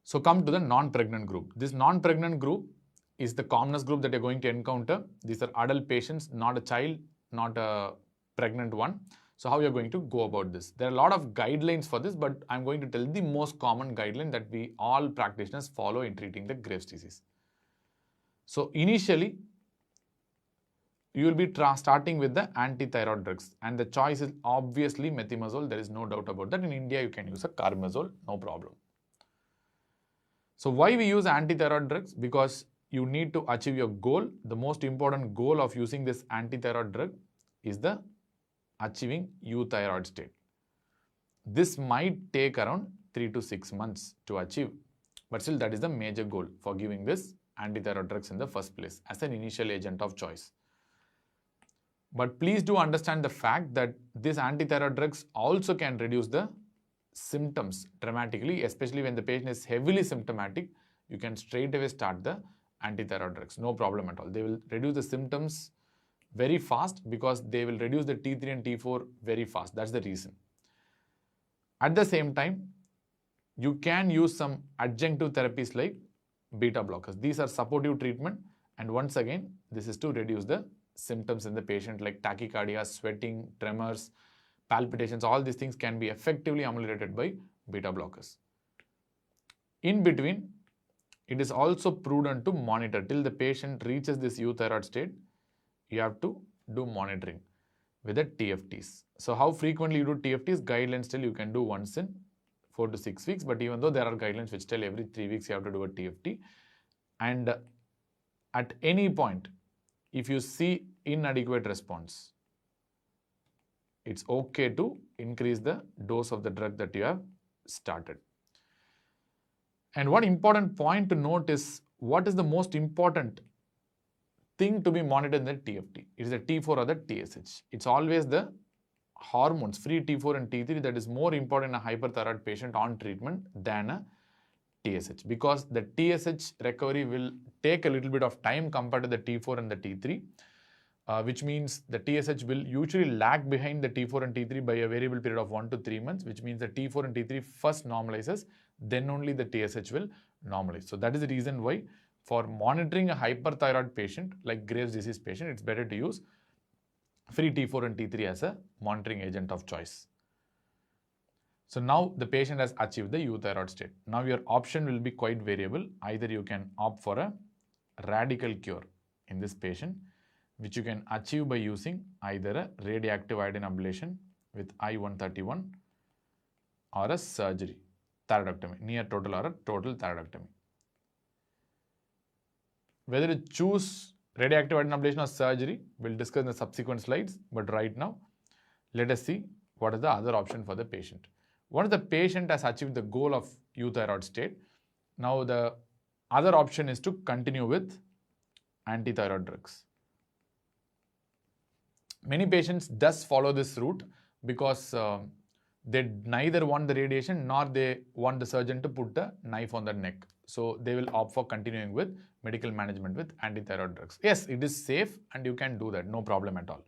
So come to the non-pregnant group. This non-pregnant group is the commonest group that you're going to encounter. These are adult patients, not a child, not a pregnant one. So how you're going to go about this? There are a lot of guidelines for this, but I'm going to tell the most common guideline that we all practitioners follow in treating the Graves' disease. So initially, you will be starting with the anti-thyroid drugs, and the choice is obviously methimazole. There is no doubt about that. In India, you can use a carbimazole, no problem. So why we use anti-thyroid drugs? Because you need to achieve your goal. The most important goal of using this anti-thyroid drug is the achieving euthyroid state. This might take around 3 to 6 months to achieve, but still that is the major goal for giving this anti-thyroid drugs in the first place as an initial agent of choice. But please do understand the fact that these anti-thyroid drugs also can reduce the symptoms dramatically, especially when the patient is heavily symptomatic. You can straight away start the anti-thyroid drugs, no problem at all. They will reduce the symptoms very fast because they will reduce the T3 and T4 very fast. That's the reason. At the same time, you can use some adjunctive therapies like beta blockers. These are supportive treatment, and once again, this is to reduce the symptoms in the patient like tachycardia, sweating, tremors, palpitations. All these things can be effectively ameliorated by beta blockers. In between, it is also prudent to monitor till the patient reaches this euthyroid state. You have to do monitoring with the TFTs. So how frequently you do TFTs? Guidelines tell you can do once in 4 to 6 weeks, but even though there are guidelines which tell every 3 weeks you have to do a TFT, and at any point, if you see inadequate response, it's okay to increase the dose of the drug that you have started. And one important point to note is what is the most important thing to be monitored in the TFT? It is the T4 or the TSH. It's always the hormones, free T4 and T3, that is more important in a hyperthyroid patient on treatment than a TSH, because the TSH recovery will take a little bit of time compared to the T4 and the T3, which means the TSH will usually lag behind the T4 and T3 by a variable period of 1 to 3 months, which means the T4 and T3 first normalizes, then only the TSH will normalize. So that is the reason why for monitoring a hyperthyroid patient like Graves' disease patient, it's better to use free T4 and T3 as a monitoring agent of choice. So now the patient has achieved the euthyroid state. Now your option will be quite variable. Either you can opt for a radical cure in this patient, which you can achieve by using either a radioactive iodine ablation with I-131 or a surgery, thyroidectomy, near total or a total thyroidectomy. Whether to choose radioactive iodine ablation or surgery, we'll discuss in the subsequent slides, but right now, let us see what is the other option for the patient. Once the patient has achieved the goal of euthyroid state, now the other option is to continue with antithyroid drugs. Many patients does follow this route because they neither want the radiation nor they want the surgeon to put the knife on the neck. So they will opt for continuing with medical management with antithyroid drugs. Yes, it is safe and you can do that, no problem at all.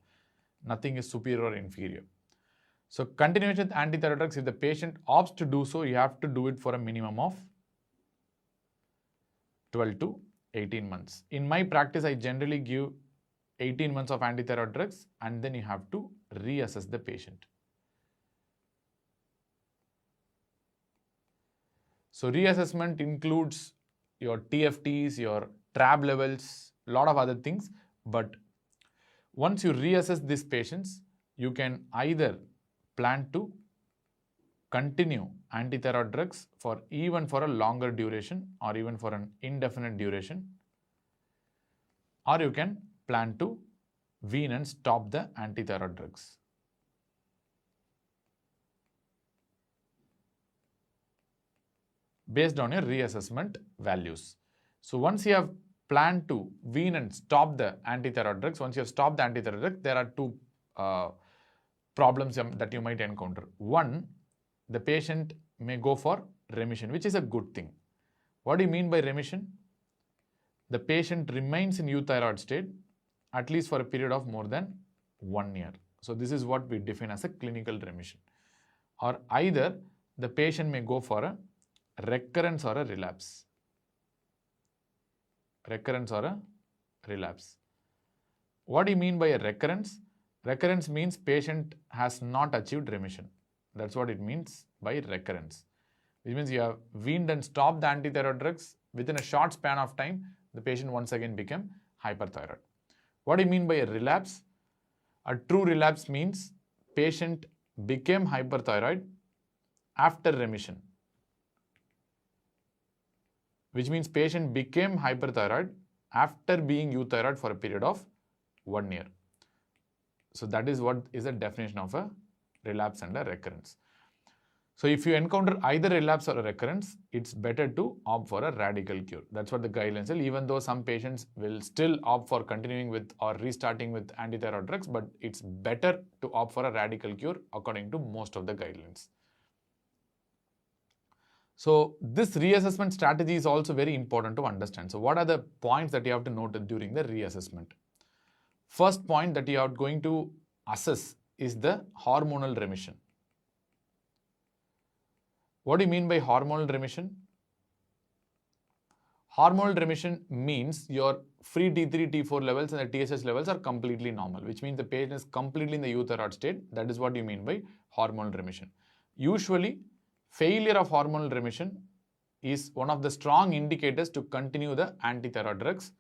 Nothing is superior or inferior. So continuation with antithyroid drugs, if the patient opts to do so, you have to do it for a minimum of 12 to 18 months. In my practice, I generally give 18 months of antithyroid drugs and then you have to reassess the patient. So reassessment includes your TFTs, your TRAB levels, a lot of other things. But once you reassess these patients, you can either plan to continue antithyroid drugs for a longer duration or even for an indefinite duration, or you can plan to wean and stop the antithyroid drugs. Based on your reassessment values. So once you have planned to wean and stop the antithyroid drugs, once you have stopped the antithyroid drugs, there are two problems that you might encounter. One, the patient may go for remission, which is a good thing. What do you mean by remission? The patient remains in euthyroid state at least for a period of more than 1 year. So this is what we define as a clinical remission. Or either the patient may go for a recurrence or a relapse. Recurrence or a relapse. What do you mean by a recurrence? Recurrence means patient has not achieved remission. That's what it means by recurrence. Which means you have weaned and stopped the antithyroid drugs. Within a short span of time, the patient once again became hyperthyroid. What do you mean by a relapse? A true relapse means patient became hyperthyroid after remission. Which means patient became hyperthyroid after being euthyroid for a period of 1 year. So that is what is the definition of a relapse and a recurrence. So if you encounter either relapse or a recurrence, it's better to opt for a radical cure. That's what the guidelines say, even though some patients will still opt for continuing with or restarting with antithyroid drugs, but it's better to opt for a radical cure according to most of the guidelines. So this reassessment strategy is also very important to understand. So what are the points that you have to note during the reassessment? First point that you are going to assess is the hormonal remission. What do you mean by hormonal remission? Hormonal remission means your free T3, T4 levels and the TSH levels are completely normal, which means the patient is completely in the euthyroid state. That is what you mean by hormonal remission. Usually, failure of hormonal remission is one of the strong indicators to continue the antithyroid drugs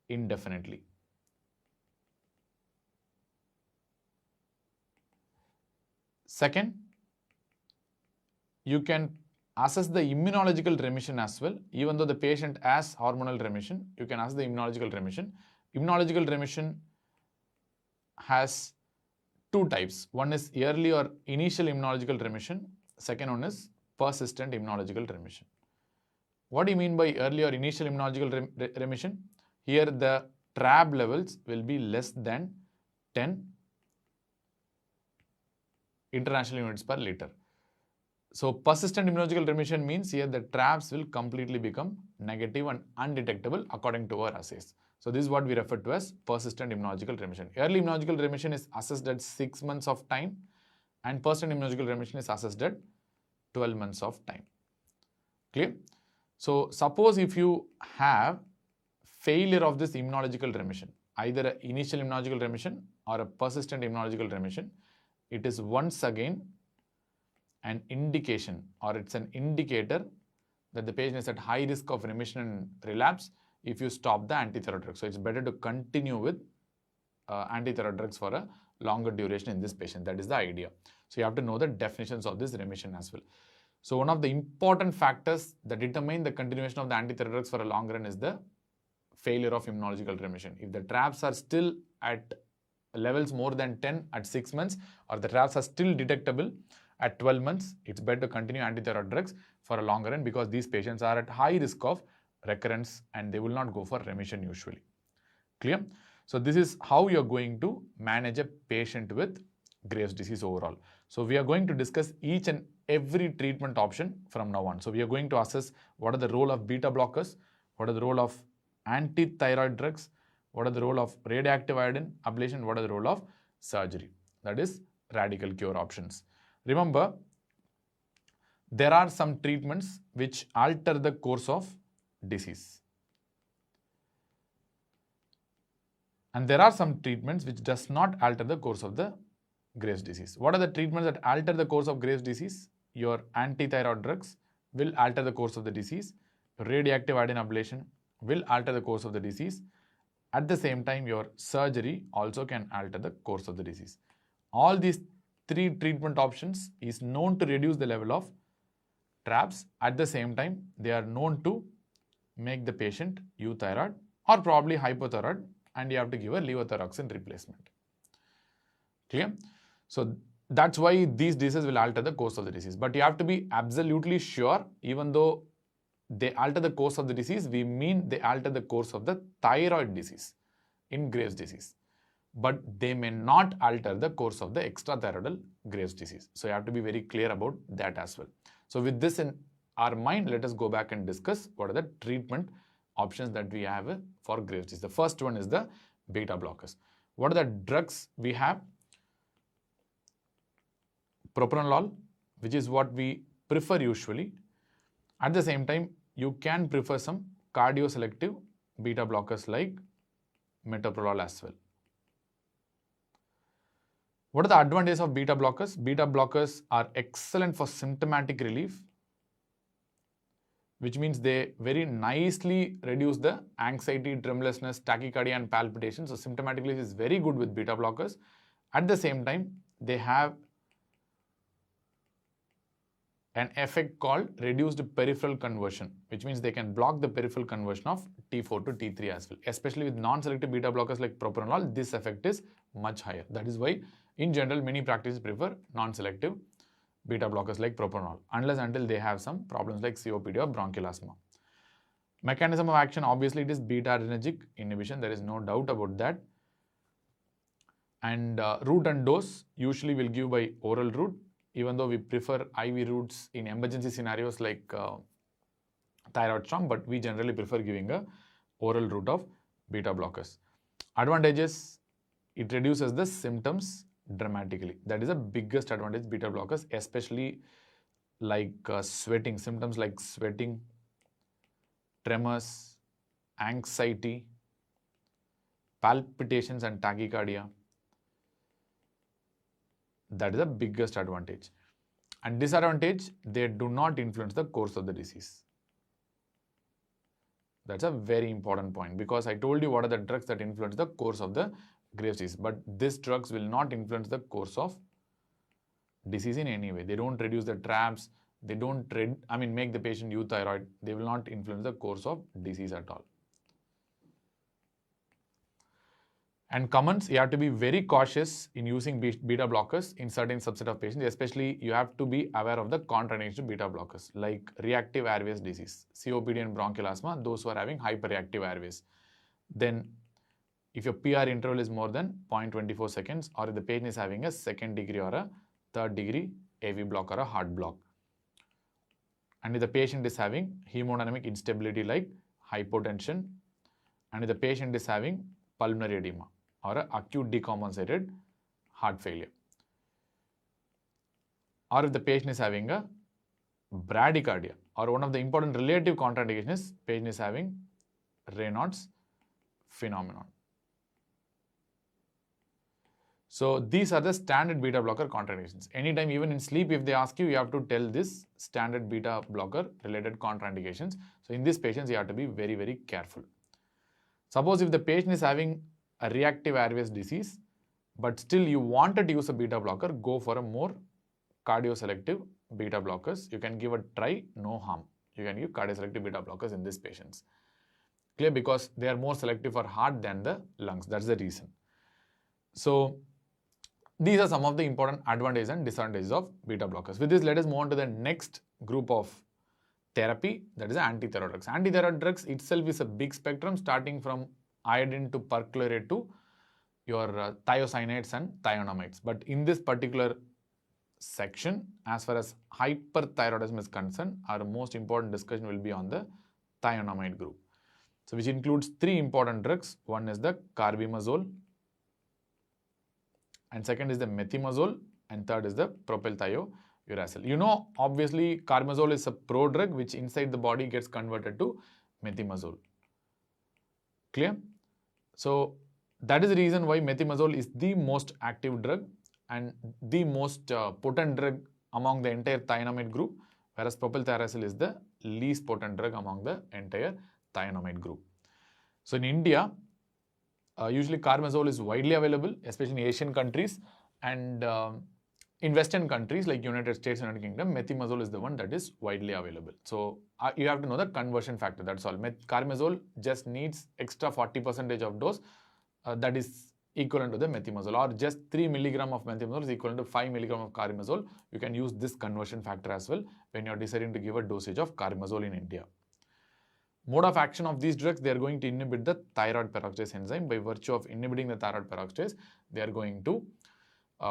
indefinitely. Second, you can assess the immunological remission as well. Even though the patient has hormonal remission, you can assess the immunological remission. Immunological remission has two types. One is early or initial immunological remission. Second one is persistent immunological remission. What do you mean by early or initial immunological remission? Here the TRAb levels will be less than 10 international units per liter. So persistent immunological remission means here the TRAbs will completely become negative and undetectable according to our assays. So this is what we refer to as persistent immunological remission. Early immunological remission is assessed at 6 months of time, and persistent immunological remission is assessed at 12 months of time. Clear? So suppose if you have failure of this immunological remission, either an initial immunological remission or a persistent immunological remission, it is once again an indication, or it's an indicator that the patient is at high risk of remission and relapse if you stop the antithyroid drugs. So it's better to continue with antithyroid drugs for a longer duration in this patient. That is the idea. So you have to know the definitions of this remission as well. So one of the important factors that determine the continuation of the antithyroid drugs for a long run is the failure of immunological remission. If the TRAbs are still at levels more than 10 at 6 months, or the TRAbs are still detectable at 12 months, it's better to continue antithyroid drugs for a longer run, because these patients are at high risk of recurrence and they will not go for remission usually. Clear? So this is how you're going to manage a patient with Graves' disease overall. So we are going to discuss each and every treatment option from now on. So we are going to assess what are the role of beta blockers, what are the role of antithyroid drugs, what are the role of radioactive iodine ablation, what are the role of surgery, that is radical cure options. Remember, there are some treatments which alter the course of disease, and there are some treatments which does not alter the course of the Graves' disease. What are the treatments that alter the course of Graves' disease? Your antithyroid drugs will alter the course of the disease. Radioactive iodine ablation will alter the course of the disease. At the same time, your surgery also can alter the course of the disease. All these three treatment options is known to reduce the level of TRAbs. At the same time, they are known to make the patient euthyroid or probably hypothyroid, and you have to give a levothyroxine replacement. Clear? So that's why these diseases will alter the course of the disease. But you have to be absolutely sure, even though they alter the course of the disease, we mean they alter the course of the thyroid disease in Graves' disease. But they may not alter the course of the extrathyroidal Graves' disease. So you have to be very clear about that as well. So with this in our mind, let us go back and discuss what are the treatment options that we have for Graves' disease. The first one is the beta blockers. What are the drugs we have? Propranolol, which is what we prefer usually. At the same time, you can prefer some cardioselective beta blockers like metoprolol as well. What are the advantages of beta blockers? Beta blockers are excellent for symptomatic relief, which means they very nicely reduce the anxiety, tremulousness, tachycardia and palpitation. So symptomatic relief is very good with beta blockers. At the same time, they have an effect called reduced peripheral conversion, which means they can block the peripheral conversion of T4 to T3 as well. Especially with non-selective beta blockers like propranolol, this effect is much higher. That is why, in general, many practices prefer non-selective beta blockers like propranolol, unless until they have some problems like COPD or bronchial asthma. Mechanism of action, obviously, it is beta-adrenergic inhibition. There is no doubt about that. And route and dose usually will give by oral route, even though we prefer IV routes in emergency scenarios like thyroid storm, but we generally prefer giving a oral route of beta blockers. Advantages, it reduces the symptoms dramatically. That is the biggest advantage beta blockers, especially like sweating, symptoms like sweating, tremors, anxiety, palpitations and tachycardia. That is the biggest advantage. And disadvantage, they do not influence the course of the disease. That's a very important point because I told you what are the drugs that influence the course of the Graves' disease, but these drugs will not influence the course of disease in any way. They don't reduce the TRAPS, they don't make the patient euthyroid. They will not influence the course of disease at all. And comments, you have to be very cautious in using beta blockers in certain subset of patients. Especially, you have to be aware of the contraindications to beta blockers like reactive airways disease, COPD and bronchial asthma, those who are having hyperreactive airways. Then, if your PR interval is more than 0.24 seconds, or if the patient is having a second degree or a third degree AV block or a heart block. And if the patient is having hemodynamic instability like hypotension, and if the patient is having pulmonary edema or a acute decompensated heart failure, or if the patient is having a bradycardia, or one of the important relative contraindications is patient is having Raynaud's phenomenon. So these are the standard beta blocker contraindications. Anytime, even in sleep, if they ask you, you have to tell this standard beta blocker related contraindications. So in these patients, you have to be very, very careful. Suppose if the patient is having a reactive airways disease, but still you wanted to use a beta blocker, go for a more cardioselective beta blockers. You can give a try, no harm. You can give cardioselective beta blockers in these patients. Clear? Because they are more selective for heart than the lungs. That's the reason. So these are some of the important advantages and disadvantages of beta blockers. With this, let us move on to the next group of therapy, that is antithyroid drugs. Antithyroid drugs itself is a big spectrum starting from iodine to perchlorate to your thiocyanate and thionamides. But in this particular section, as far as hyperthyroidism is concerned, our most important discussion will be on the thionamide group. So which includes three important drugs. One is the carbimazole, and second is the methimazole, and third is the propylthiouracil. You know, obviously, carbimazole is a prodrug which inside the body gets converted to methimazole. Clear? So that is the reason why methimazole is the most active drug and the most potent drug among the entire thionamide group, whereas propylthiouracil is the least potent drug among the entire thionamide group. So in India, usually carbimazole is widely available, especially in Asian countries, and in Western countries like United States and United Kingdom, methimazole is the one that is widely available. So you have to know the conversion factor, that's all. Carbimazole just needs extra 40% of dose that is equivalent to the methimazole, or just 3 mg of methimazole is equivalent to 5 mg of carbimazole. You can use this conversion factor as well when you are deciding to give a dosage of carbimazole in India. Mode of action of these drugs, they are going to inhibit the thyroid peroxidase enzyme. By virtue of inhibiting the thyroid peroxidase, they are going to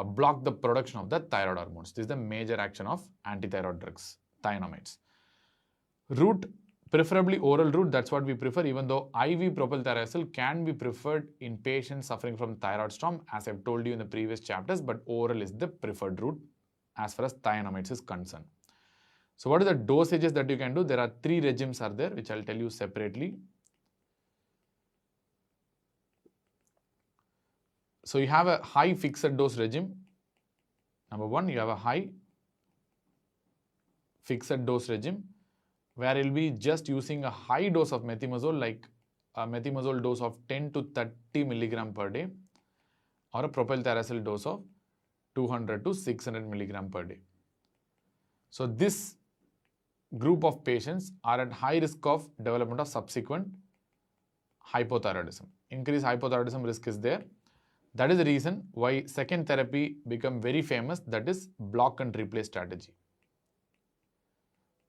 block the production of the thyroid hormones. This is the major action of antithyroid drugs, thionamides. Route, preferably oral route, that's what we prefer, even though IV propylthiouracil can be preferred in patients suffering from thyroid storm, as I've told you in the previous chapters, but oral is the preferred route as far as thionamides is concerned. So what are the dosages that you can do? There are three regimes are there, which I'll tell you separately. So you have a high fixed dose regime. Number one, you have a high fixed dose regime where you'll be just using a high dose of methimazole, like a methimazole dose of 10 to 30 milligram per day, or a propylthiouracil dose of 200 to 600 milligram per day. So this group of patients are at high risk of development of subsequent hypothyroidism. Increased hypothyroidism risk is there. That is the reason why second therapy become very famous, that is block and replace strategy.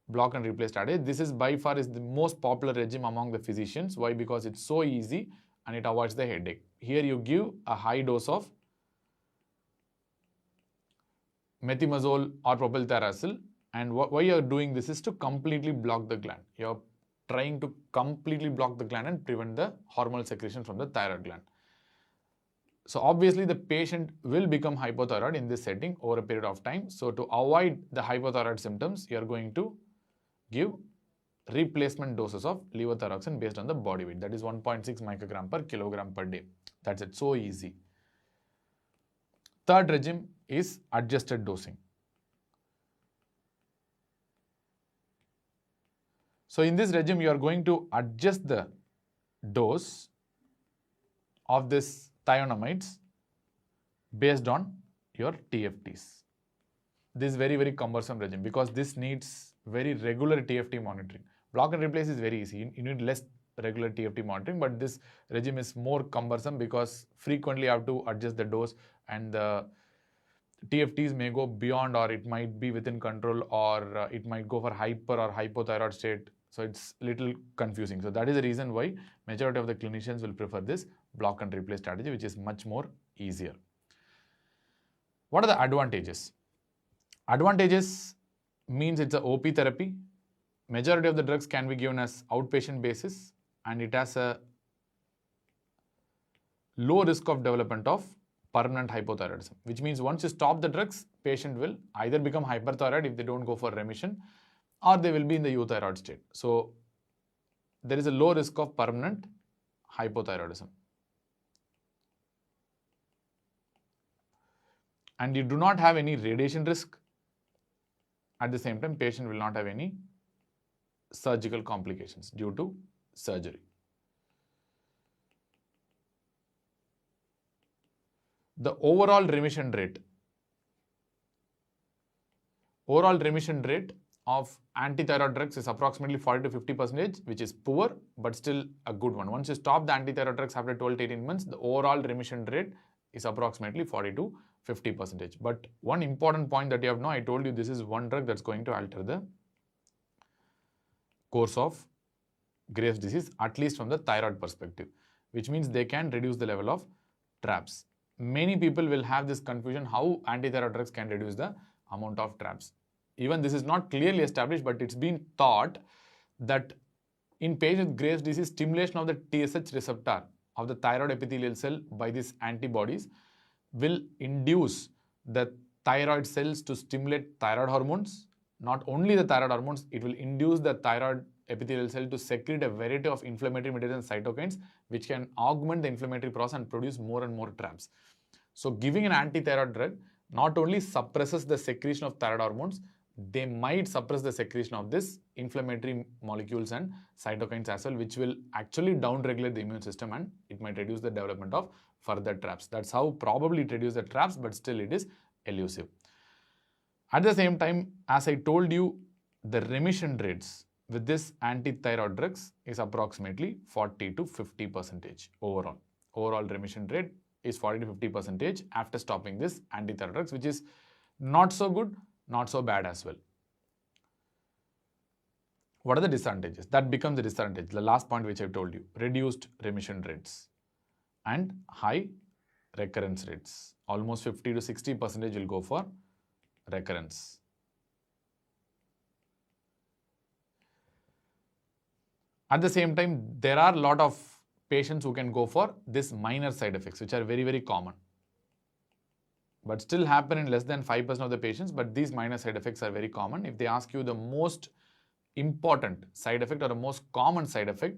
Block and replace strategy. This is by far is the most popular regime among the physicians. Why? Because it's so easy and it avoids the headache. Here you give a high dose of methimazole or propylthiouracil, and why you are doing this is to completely block the gland. You are trying to completely block the gland and prevent the hormonal secretion from the thyroid gland. So obviously the patient will become hypothyroid in this setting over a period of time. So to avoid the hypothyroid symptoms, you are going to give replacement doses of levothyroxine based on the body weight. That is 1.6 microgram per kilogram per day. That's it. So easy. Third regime is adjusted dosing. So in this regime, you are going to adjust the dose of this thionamides based on your TFTs. This is very, very cumbersome regime because this needs very regular TFT monitoring. Block and replace is very easy. You need less regular TFT monitoring, but this regime is more cumbersome because frequently you have to adjust the dose and the TFTs may go beyond, or it might be within control, or it might go for hyper or hypothyroid state. So it's little confusing. So that is the reason why majority of the clinicians will prefer this block and replace strategy, which is much more easier. What are the advantages? Advantages means it's a OP therapy. Majority of the drugs can be given as outpatient basis, and it has a low risk of development of permanent hypothyroidism, which means once you stop the drugs, patient will either become hyperthyroid if they don't go for remission, or they will be in the euthyroid state. So there is a low risk of permanent hypothyroidism. And you do not have any radiation risk. At the same time, patient will not have any surgical complications due to surgery. The overall remission rate of antithyroid drugs is approximately 40 to 50%, which is poor, but still a good one. Once you stop the antithyroid drugs after 12 to 18 months, the overall remission rate is approximately 40 to 50%. But one important point that you have to know, I told you this is one drug that's going to alter the course of Graves' disease, at least from the thyroid perspective, which means they can reduce the level of TRAPS. Many people will have this confusion how antithyroid drugs can reduce the amount of TRAPS. Even this is not clearly established, but it's been thought that in patients with Graves' disease, stimulation of the TSH receptor of the thyroid epithelial cell by these antibodies will induce the thyroid cells to stimulate thyroid hormones. Not only the thyroid hormones, it will induce the thyroid epithelial cell to secrete a variety of inflammatory mediators and cytokines, which can augment the inflammatory process and produce more and more TRAPS. So giving an antithyroid drug not only suppresses the secretion of thyroid hormones, they might suppress the secretion of this inflammatory molecules and cytokines as well, which will actually downregulate the immune system, and it might reduce the development of further TRAPS. That's how probably it reduces the TRAPS, but still it is elusive. At the same time, as I told you, the remission rates with this antithyroid drugs is approximately 40 to 50% overall. Overall remission rate is 40 to 50% after stopping this antithyroid drugs, which is not so good, not so bad as well. What are the disadvantages? That becomes the disadvantage, the last point which I told you, reduced remission rates and high recurrence rates. Almost 50 to 60% will go for recurrence. At the same time, there are a lot of patients who can go for this minor side effects, which are very, very common, but still happen in less than 5% of the patients. But these minor side effects are very common. If they ask you the most important side effect or the most common side effect,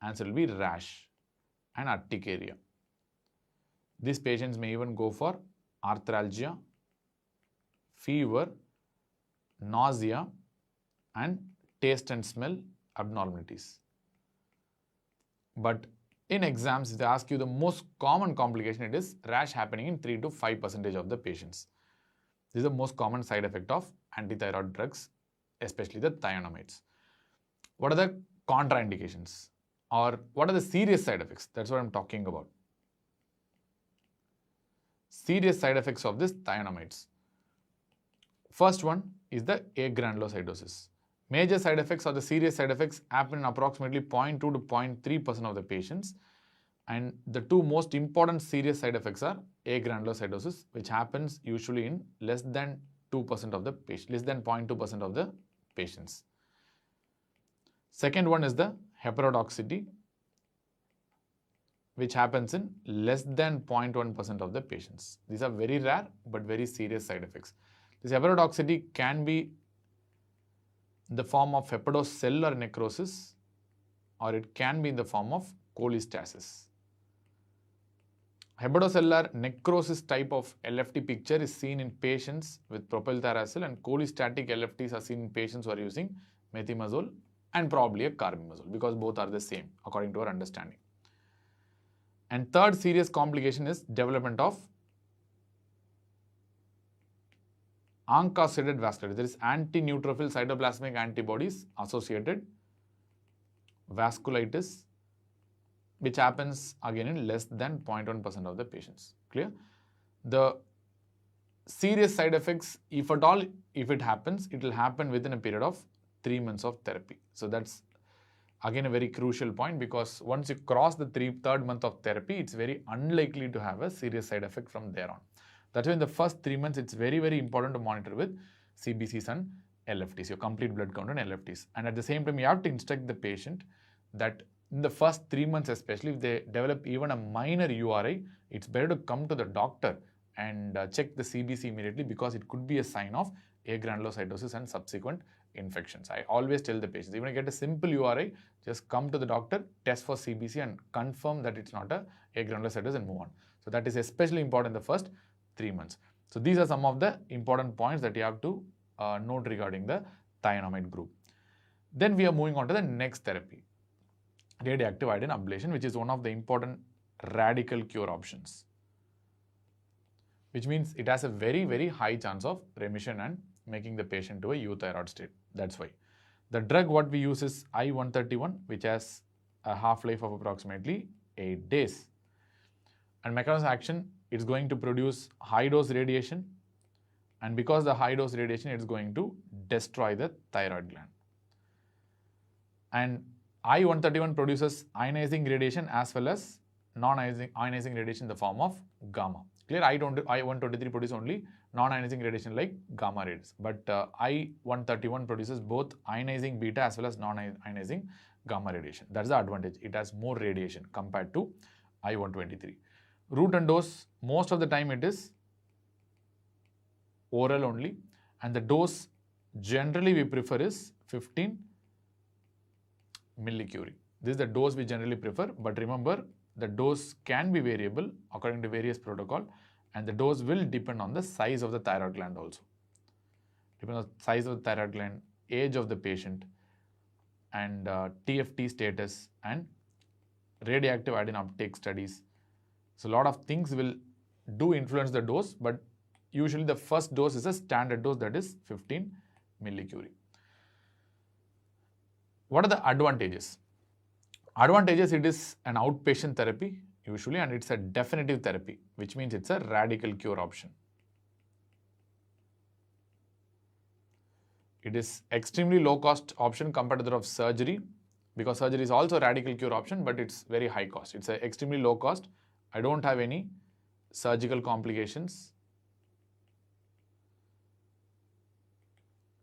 answer will be rash and urticaria. These patients may even go for arthralgia, fever, nausea, and taste and smell abnormalities. But in exams, if they ask you the most common complication, it is rash happening in 3 to 5% of the patients. This is the most common side effect of antithyroid drugs, especially the thionamides. What are the contraindications, or what are the serious side effects? That's what I'm talking about. Serious side effects of this thionamides. First one is the agranulocytosis. Major side effects or the serious side effects happen in approximately 0.2 to 0.3% of the patients. And the two most important serious side effects are agranulocytosis, which happens usually in less than 2% of the patients, less than 0.2% of the patients. Second one is the heterotoxicity, which happens in less than 0.1% of the patients. These are very rare but very serious side effects. This heterotoxicity can be in the form of hepatocellular necrosis, or it can be in the form of cholestasis. Hepatocellular necrosis type of LFT picture is seen in patients with propylthiouracil, and cholestatic LFTs are seen in patients who are using methimazole and probably a carbimazole, because both are the same according to our understanding. And third serious complication is development of ANCA-associated vasculitis. There is anti-neutrophil cytoplasmic antibodies associated vasculitis, which happens again in less than 0.1% of the patients. Clear? The serious side effects, if at all, if it happens, it will happen within a period of 3 months of therapy. So that's again a very crucial point, because once you cross the third month of therapy, it's very unlikely to have a serious side effect from there on. That's why in the first 3 months, it's very, very important to monitor with CBCs and LFTs, your complete blood count and LFTs. And at the same time, you have to instruct the patient that in the first 3 months, especially if they develop even a minor URI, it's better to come to the doctor and check the CBC immediately, because it could be a sign of agranulocytosis and subsequent infections. I always tell the patients, even if you get a simple URI, just come to the doctor, test for CBC and confirm that it's not a agranulocytosis and move on. So that is especially important in the first 3 months. So these are some of the important points that you have to note regarding the thionamide group. Then we are moving on to the next therapy, radioactive iodine ablation, which is one of the important radical cure options, which means it has a very, very high chance of remission and making the patient to a euthyroid state. That's why. The drug what we use is I-131, which has a half-life of approximately 8 days. And mechanism of action, it's going to produce high-dose radiation. And because the high-dose radiation, it's going to destroy the thyroid gland. And I-131 produces ionizing radiation as well as non-ionizing radiation in the form of gamma. Clear? I-123 produces only non-ionizing radiation like gamma rays, but I-131 produces both ionizing beta as well as non-ionizing gamma radiation. That's the advantage. It has more radiation compared to I-123. Route and dose, most of the time it is oral only, and the dose generally we prefer is 15 millicurie. This is the dose we generally prefer, but remember, the dose can be variable according to various protocol, and the dose will depend on the size of the thyroid gland also. Depends on the size of the thyroid gland, age of the patient, and TFT status, and radioactive iodine uptake studies. So a lot of things will do influence the dose, but usually the first dose is a standard dose, that is 15 millicurie. What are the advantages? Advantages, it is an outpatient therapy usually, and it's a definitive therapy, which means it's a radical cure option. It is extremely low cost option compared to that of surgery, because surgery is also a radical cure option, but it's very high cost. It's a extremely low cost. I don't have any surgical complications,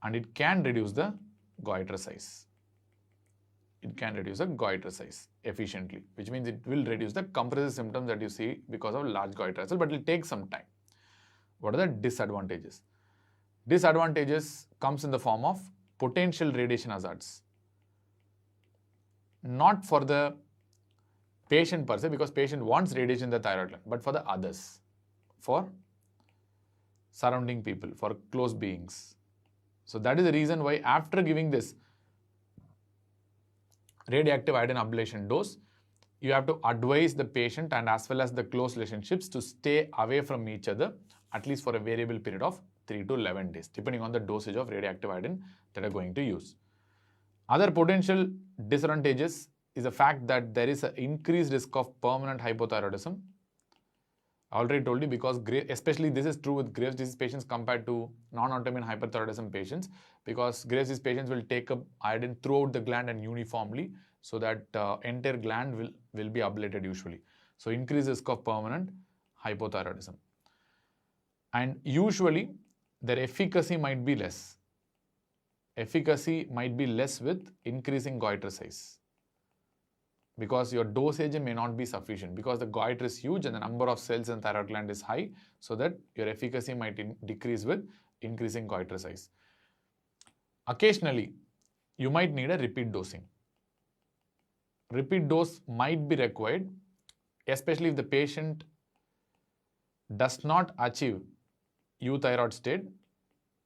and it can reduce the goiter size. It can reduce the goiter size efficiently, which means it will reduce the compressive symptoms that you see because of large goiter as well, but it will take some time. What are the disadvantages? Disadvantages comes in the form of potential radiation hazards. Not for the patient per se, because patient wants radiation in the thyroid gland, but for the others, for surrounding people, for close beings. So that is the reason why after giving this radioactive iodine ablation dose, you have to advise the patient and as well as the close relationships to stay away from each other, at least for a variable period of 3 to 11 days, depending on the dosage of radioactive iodine that are going to use. Other potential disadvantages is the fact that there is an increased risk of permanent hypothyroidism. I already told you, because especially this is true with Graves' disease patients compared to non-autoimmune hyperthyroidism patients, because Graves' disease patients will take up iodine throughout the gland and uniformly, so that entire gland will be ablated usually. So increased risk of permanent hypothyroidism. And usually their efficacy might be less. Efficacy might be less with increasing goiter size, because your dosage may not be sufficient, because the goiter is huge and the number of cells in the thyroid gland is high, so that your efficacy might decrease with increasing goiter size. Occasionally, you might need a repeat dosing. Repeat dose might be required, especially if the patient does not achieve euthyroid state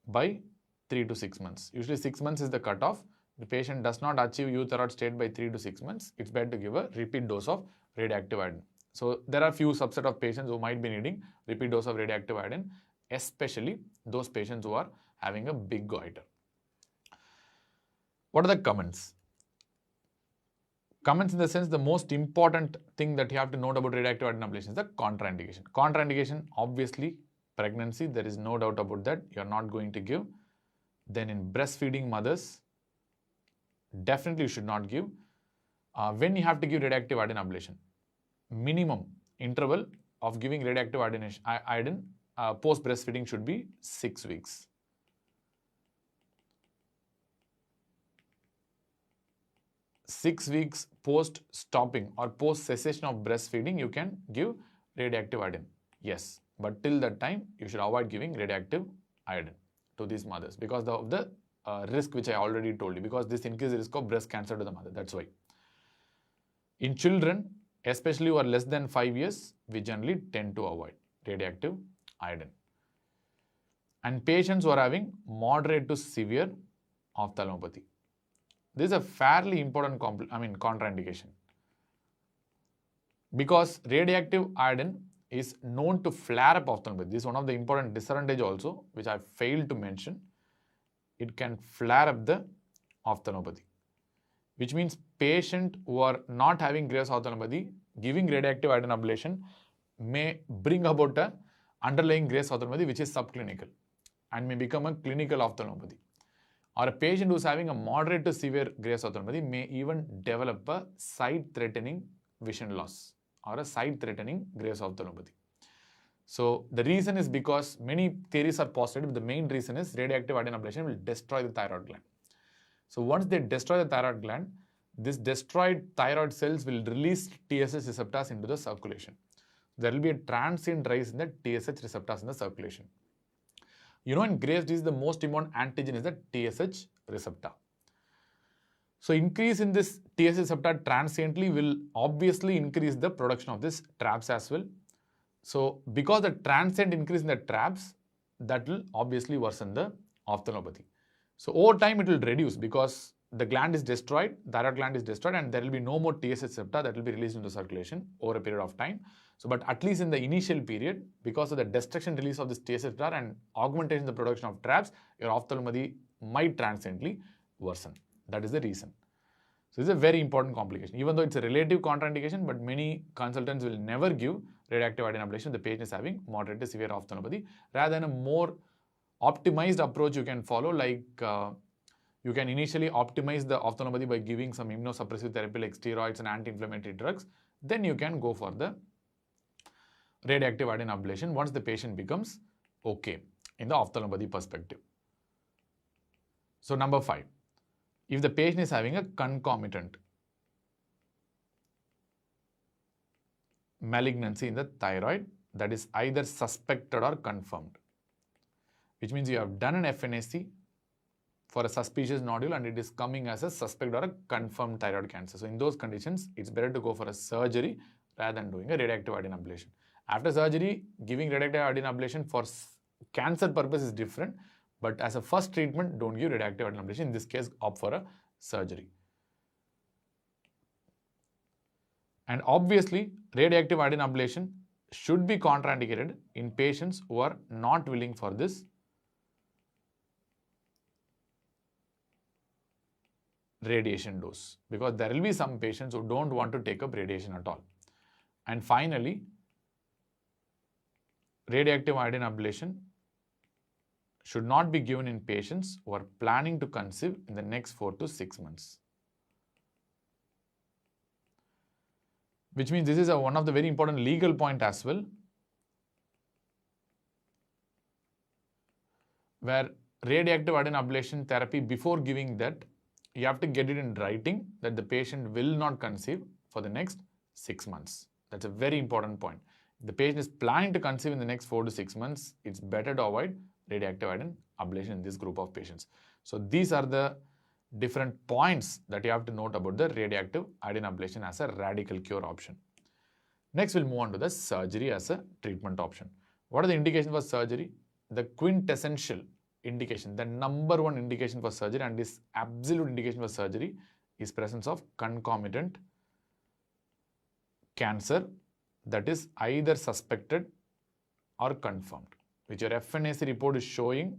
by 3 to 6 months. Usually 6 months is the cutoff. the patient does not achieve euthyroid state by 3 to 6 months, it's better to give a repeat dose of radioactive iodine. So there are few subset of patients who might be needing repeat dose of radioactive iodine, especially those patients who are having a big goiter. What are the comments? Comments in the sense, the most important thing that you have to note about radioactive iodine ablation is the contraindication. Contraindication, obviously, pregnancy, there is no doubt about that. You are not going to give. Then in breastfeeding mothers, definitely you should not give. When you have to give radioactive iodine ablation, minimum interval of giving radioactive iodine post breastfeeding should be 6 weeks. 6 weeks post stopping or post cessation of breastfeeding, you can give radioactive iodine. Yes, but till that time, you should avoid giving radioactive iodine to these mothers because of the risk which I already told you, because this increases the risk of breast cancer to the mother. That's why. In children, especially who are less than 5 years, we generally tend to avoid radioactive iodine. And patients who are having moderate to severe ophthalmopathy. This is a fairly important contraindication, because radioactive iodine is known to flare up ophthalmopathy. This is one of the important disadvantages also, which I failed to mention. It can flare up the ophthalmopathy, which means patient who are not having Graves' ophthalmopathy, giving radioactive iodine ablation may bring about a underlying Graves' ophthalmopathy which is subclinical and may become a clinical ophthalmopathy. Or a patient who is having a moderate to severe Graves' ophthalmopathy may even develop a sight-threatening vision loss or a sight-threatening Graves' ophthalmopathy. So the reason is because many theories are postulated, but the main reason is radioactive iodine ablation will destroy the thyroid gland. So once they destroy the thyroid gland, this destroyed thyroid cells will release TSH receptors into the circulation. There will be a transient rise in the TSH receptors in the circulation. You know, in Graves' disease, the most important antigen is the TSH receptor. So increase in this TSH receptor transiently will obviously increase the production of this TRAPS as well. So because the transient increase in the TRAPS, that will obviously worsen the ophthalmopathy. So over time it will reduce because the gland is destroyed, thyroid gland is destroyed, and there will be no more TSH receptor that will be released into circulation over a period of time. So, but at least in the initial period, because of the destruction release of this TSH receptor and augmentation in the production of TRAPS, your ophthalmopathy might transiently worsen. That is the reason. So this is a very important complication. Even though it's a relative contraindication, but many consultants will never give radioactive iodine ablation if the patient is having moderate to severe ophthalmopathy. Rather than a more optimized approach you can follow, like you can initially optimize the ophthalmopathy by giving some immunosuppressive therapy like steroids and anti-inflammatory drugs. Then you can go for the radioactive iodine ablation once the patient becomes okay in the ophthalmopathy perspective. So number 5, if the patient is having a concomitant malignancy in the thyroid that is either suspected or confirmed, which means you have done an FNAC for a suspicious nodule and it is coming as a suspect or a confirmed thyroid cancer. So in those conditions, it's better to go for a surgery rather than doing a radioactive iodine ablation. After surgery, giving radioactive iodine ablation for cancer purpose is different, but as a first treatment, don't give radioactive iodine ablation. In this case, opt for a surgery. And obviously, radioactive iodine ablation should be contraindicated in patients who are not willing for this radiation dose, because there will be some patients who don't want to take up radiation at all. And finally, radioactive iodine ablation should not be given in patients who are planning to conceive in the next 4 to 6 months. Which means this is one of the very important legal point as well, where radioactive iodine ablation therapy, before giving that, you have to get it in writing that the patient will not conceive for the next 6 months. That's a very important point. If the patient is planning to conceive in the next 4 to 6 months, it's better to avoid radioactive iodine ablation in this group of patients. So these are the different points that you have to note about the radioactive iodine ablation as a radical cure option. Next, we'll move on to the surgery as a treatment option. What are the indications for surgery? The quintessential indication, the number one indication for surgery and this absolute indication for surgery is presence of concomitant cancer that is either suspected or confirmed, which your FNAC report is showing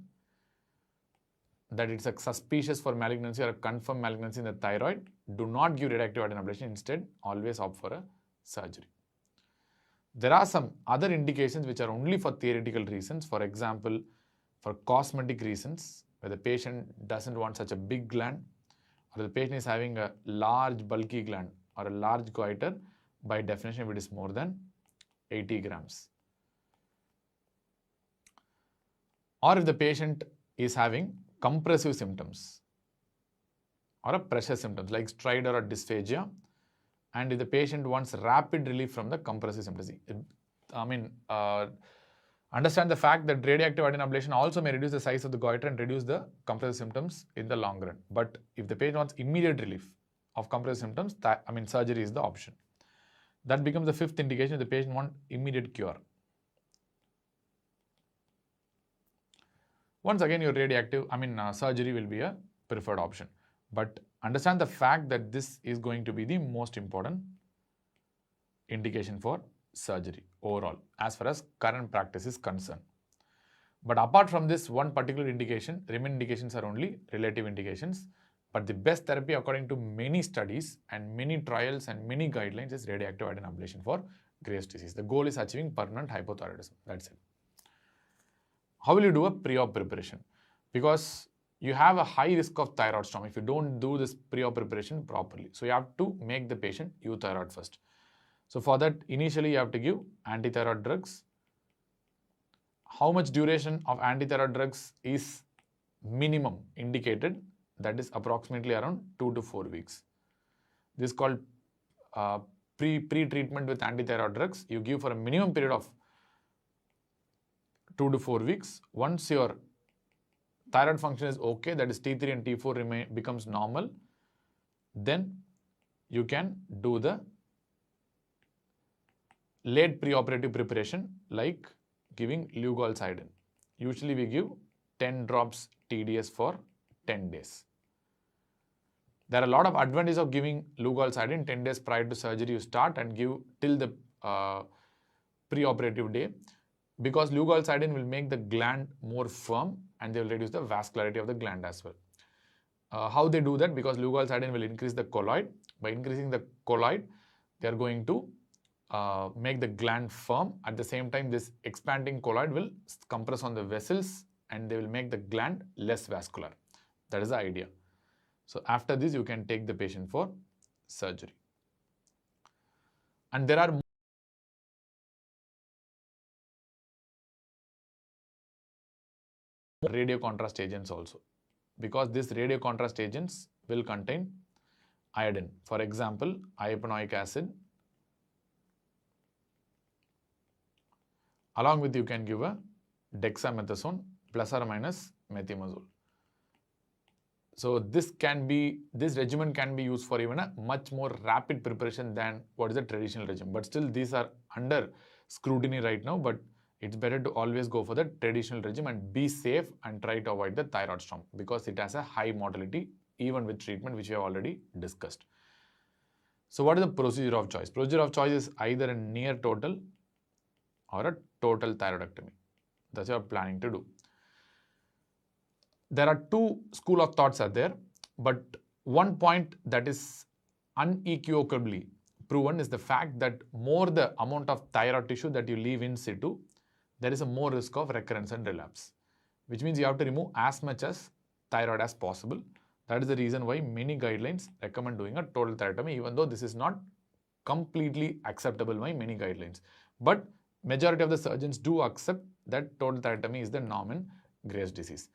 that it's a suspicious for malignancy or a confirmed malignancy in the thyroid. Do not give radioactive iodine ablation. Instead, always opt for a surgery. There are some other indications which are only for theoretical reasons. For example, for cosmetic reasons, where the patient doesn't want such a big gland, or the patient is having a large bulky gland or a large goiter, by definition if it is more than 80 grams. Or if the patient is having compressive symptoms or a pressure symptoms like stridor or dysphagia, and if the patient wants rapid relief from the compressive symptoms. Understand the fact that radioactive iodine ablation also may reduce the size of the goiter and reduce the compressive symptoms in the long run. But if the patient wants immediate relief of compressive symptoms, surgery is the option. That becomes the fifth indication if the patient wants immediate cure. Once again, your surgery will be a preferred option. But understand the fact that this is going to be the most important indication for surgery overall, as far as current practice is concerned. But apart from this one particular indication, remaining indications are only relative indications. But the best therapy according to many studies and many trials and many guidelines is radioactive iodine ablation for Graves' disease. The goal is achieving permanent hypothyroidism. That's it. How will you do a pre-op preparation? Because you have a high risk of thyroid storm if you don't do this pre-op preparation properly. So you have to make the patient euthyroid first. So for that, initially you have to give antithyroid drugs. How much duration of antithyroid drugs is minimum indicated? That is approximately around 2 to 4 weeks. This is called pre-treatment with antithyroid drugs. You give for a minimum period of 2 to 4 weeks. Once your thyroid function is okay, that is T3 and T4 becomes normal, then you can do the late preoperative preparation like giving Lugol-Cidin. Usually we give 10 drops TDS for 10 days. There are a lot of advantages of giving Lugol-Cidin 10 days prior to surgery. You start and give till the preoperative day, because Lugol-Cidin will make the gland more firm and they will reduce the vascularity of the gland as well. How they do that? Because Lugol-Cidin will increase the colloid. By increasing the colloid, they are going to make the gland firm. At the same time, this expanding colloid will compress on the vessels and they will make the gland less vascular. That is the idea. So after this, you can take the patient for surgery. And there are radio contrast agents also, because these radio contrast agents will contain iodine. For example, iopanoic acid. Along with you can give a dexamethasone plus or minus methimazole. So this regimen can be used for even a much more rapid preparation than what is the traditional regimen. But still these are under scrutiny right now, but it's better to always go for the traditional regimen and be safe and try to avoid the thyroid storm, because it has a high mortality even with treatment, which we have already discussed. So what is the procedure of choice? Procedure of choice is either a near total or a total thyroidectomy. That's what you're planning to do. There are two school of thoughts are there, but one point that is unequivocally proven is the fact that more the amount of thyroid tissue that you leave in situ, there is a more risk of recurrence and relapse, which means you have to remove as much as thyroid as possible. That is the reason why many guidelines recommend doing a total thyroidectomy, even though this is not completely acceptable by many guidelines. But majority of the surgeons do accept that total thyroidectomy is the norm in Graves' disease.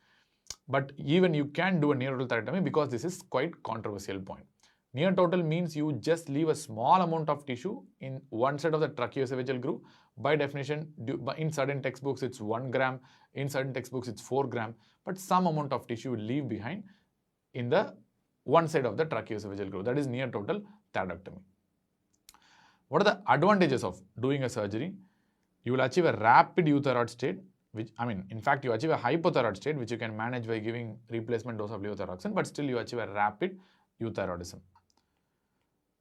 But even you can do a near total thyroidectomy, because this is quite controversial point. Near total means you just leave a small amount of tissue in one side of the tracheoesophageal groove. By definition, in certain textbooks it's 1 gram, in certain textbooks it's 4 gram, but some amount of tissue will leave behind in the one side of the tracheoesophageal groove. That is near total thyroidectomy. What are the advantages of doing a surgery? You will achieve a rapid euthyroid state which, I mean, in fact, you achieve a hypothyroid state, which you can manage by giving replacement dose of levothyroxine, but still you achieve a rapid euthyroidism.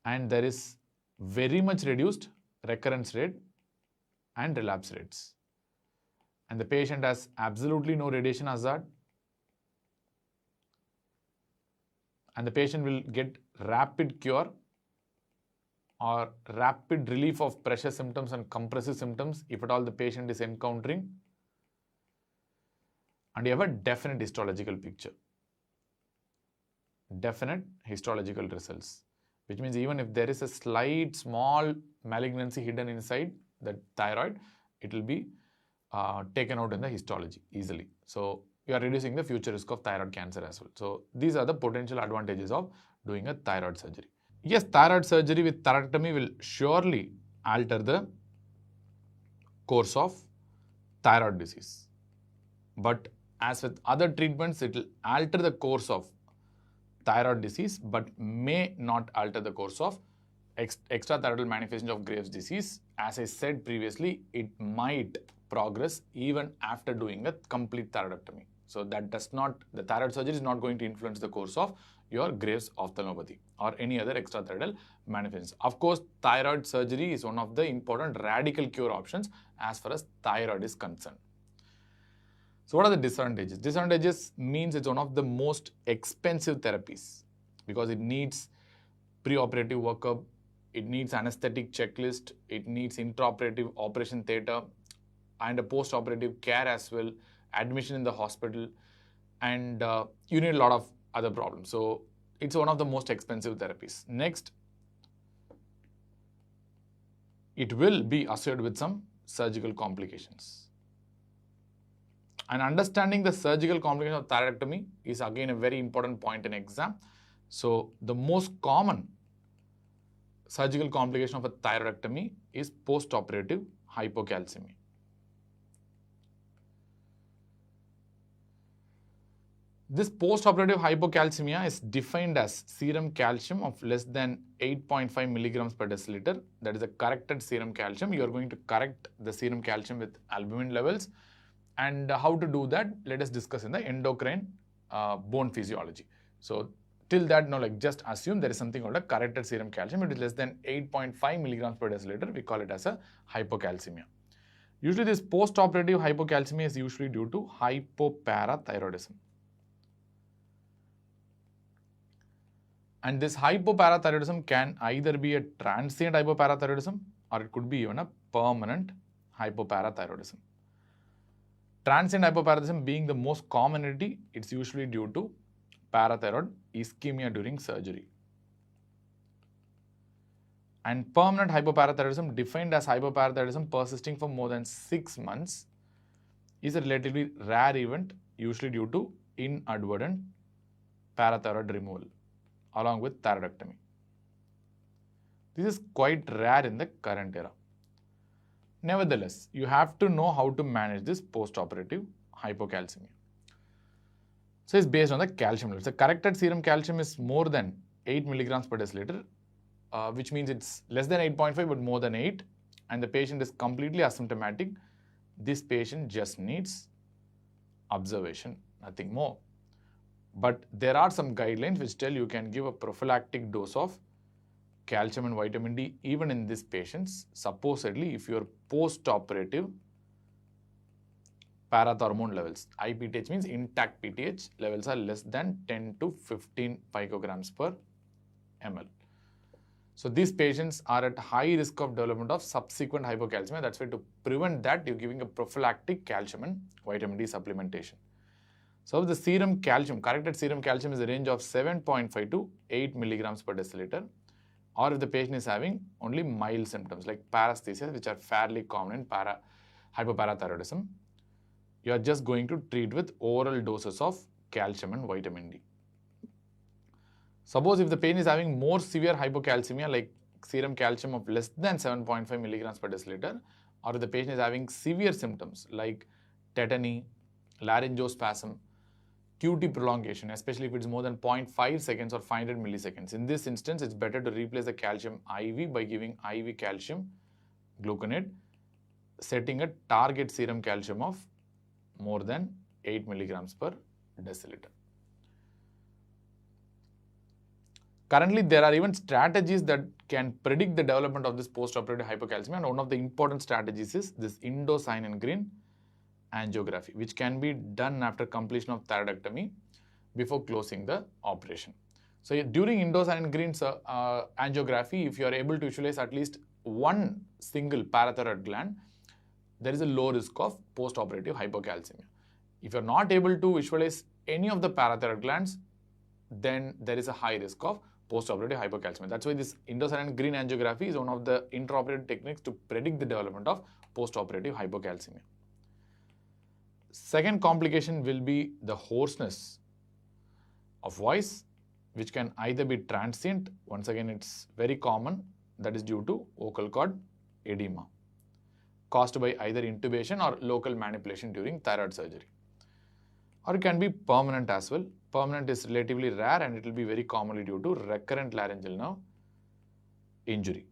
And there is very much reduced recurrence rate and relapse rates. And the patient has absolutely no radiation hazard. And the patient will get rapid cure or rapid relief of pressure symptoms and compressive symptoms if at all the patient is encountering. And you have a definite histological picture. Definite histological results. Which means even if there is a slight small malignancy hidden inside the thyroid, it will be taken out in the histology easily. So you are reducing the future risk of thyroid cancer as well. So these are the potential advantages of doing a thyroid surgery. Yes, thyroid surgery with thyroidectomy will surely alter the course of thyroid disease. But as with other treatments, it will alter the course of thyroid disease, but may not alter the course of extrathyroidal manifestation of Graves' disease. As I said previously, it might progress even after doing a complete thyroidectomy. So that does not, the thyroid surgery is not going to influence the course of your Graves' ophthalmopathy or any other extrathyroidal manifestations. Of course, thyroid surgery is one of the important radical cure options as far as thyroid is concerned. So what are the disadvantages? Disadvantages means it's one of the most expensive therapies because it needs preoperative workup, it needs anesthetic checklist, it needs intraoperative operation theatre and a post-operative care as well, admission in the hospital, and you need a lot of other problems. So it's one of the most expensive therapies. Next, it will be associated with some surgical complications. And understanding the surgical complication of thyroidectomy is again a very important point in exam. So the most common surgical complication of a thyroidectomy is post-operative hypocalcemia. This post-operative hypocalcemia is defined as serum calcium of less than 8.5 milligrams per deciliter. That is a corrected serum calcium. You are going to correct the serum calcium with albumin levels. And how to do that, let us discuss in the endocrine bone physiology. So till that, now just assume there is something called a corrected serum calcium. It is less than 8.5 milligrams per deciliter. We call it as a hypocalcemia. Usually this post-operative hypocalcemia is usually due to hypoparathyroidism. And this hypoparathyroidism can either be a transient hypoparathyroidism or it could be even a permanent hypoparathyroidism. Transient hypoparathyroidism being the most commonality, it's usually due to parathyroid ischemia during surgery. And permanent hypoparathyroidism, defined as hypoparathyroidism persisting for more than 6 months, is a relatively rare event, usually due to inadvertent parathyroid removal along with thyroidectomy. This is quite rare in the current era. Nevertheless, you have to know how to manage this post-operative hypocalcemia. So it's based on the calcium levels. The corrected serum calcium is more than 8 milligrams per deciliter, which means it's less than 8.5 but more than 8, and the patient is completely asymptomatic. This patient just needs observation, nothing more. But there are some guidelines which tell you can give a prophylactic dose of calcium and vitamin D even in these patients, supposedly if your post-operative parathormone levels, IPTH means intact PTH levels, are less than 10 to 15 picograms per ml. So these patients are at high risk of development of subsequent hypocalcemia. That's why to prevent that, you're giving a prophylactic calcium and vitamin D supplementation. So the serum calcium, corrected serum calcium is a range of 7.5 to 8 milligrams per deciliter. Or if the patient is having only mild symptoms like paresthesia, which are fairly common in hypoparathyroidism, you are just going to treat with oral doses of calcium and vitamin D. Suppose if the patient is having more severe hypocalcemia like serum calcium of less than 7.5 milligrams per deciliter, or if the patient is having severe symptoms like tetany, laryngospasm, QT prolongation, especially if it's more than 0.5 seconds or 500 milliseconds. In this instance, it's better to replace the calcium IV by giving IV calcium gluconate, setting a target serum calcium of more than 8 milligrams per deciliter. Currently, there are even strategies that can predict the development of this postoperative hypocalcemia, and one of the important strategies is this indocyanine angiography, which can be done after completion of thyroidectomy before closing the operation. So during indocyanine angiography, if you are able to visualize at least one single parathyroid gland, there is a low risk of postoperative hypocalcemia. If you are not able to visualize any of the parathyroid glands, then there is a high risk of postoperative hypocalcemia. That's why this indocyanine angiography is one of the intraoperative techniques to predict the development of postoperative hypocalcemia. Second complication will be the hoarseness of voice, which can either be transient, once again it's very common, that is due to vocal cord edema, caused by either intubation or local manipulation during thyroid surgery. Or it can be permanent as well. Permanent is relatively rare and it will be very commonly due to recurrent laryngeal nerve injury.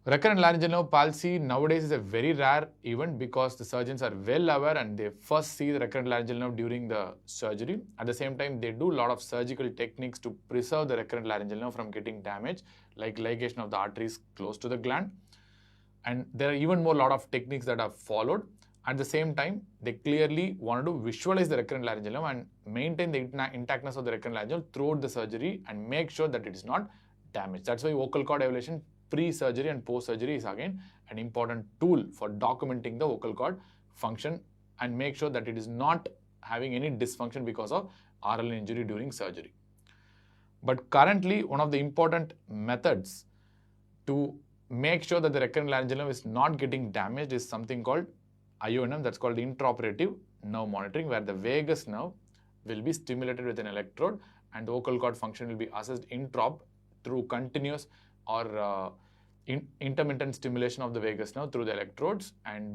Recurrent laryngeal nerve palsy nowadays is a very rare event because the surgeons are well aware and they first see the recurrent laryngeal nerve during the surgery. At the same time, they do a lot of surgical techniques to preserve the recurrent laryngeal nerve from getting damaged, like ligation of the arteries close to the gland. And there are even more lot of techniques that are followed. At the same time, they clearly wanted to visualize the recurrent laryngeal nerve and maintain the intactness of the recurrent laryngeal throughout the surgery and make sure that it is not damaged. That's why vocal cord evaluation pre-surgery and post-surgery is again an important tool for documenting the vocal cord function and make sure that it is not having any dysfunction because of RL injury during surgery. But currently, one of the important methods to make sure that the recurrent laryngeal nerve is not getting damaged is something called IONM, that's called intraoperative nerve monitoring, where the vagus nerve will be stimulated with an electrode and the vocal cord function will be assessed intraop through continuous or intermittent stimulation of the vagus nerve through the electrodes, and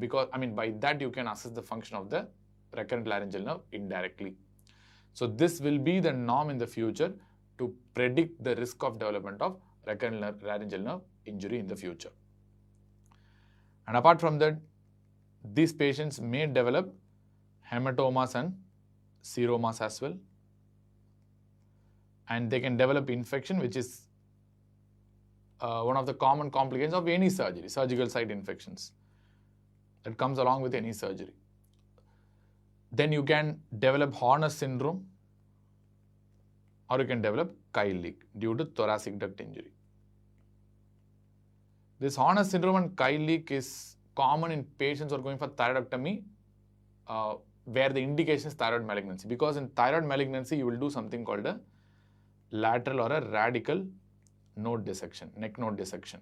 by that you can assess the function of the recurrent laryngeal nerve indirectly. So this will be the norm in the future to predict the risk of development of recurrent laryngeal nerve injury in the future. And apart from that, these patients may develop hematomas and seromas as well, and they can develop infection, which is one of the common complications of any surgery, surgical site infections that comes along with any surgery. Then you can develop Horner syndrome, or you can develop Kyle leak due to thoracic duct injury. This Horner syndrome and Kyle leak is common in patients who are going for thyroidectomy where the indication is thyroid malignancy, because in thyroid malignancy you will do something called a lateral or a radical node dissection, neck node dissection,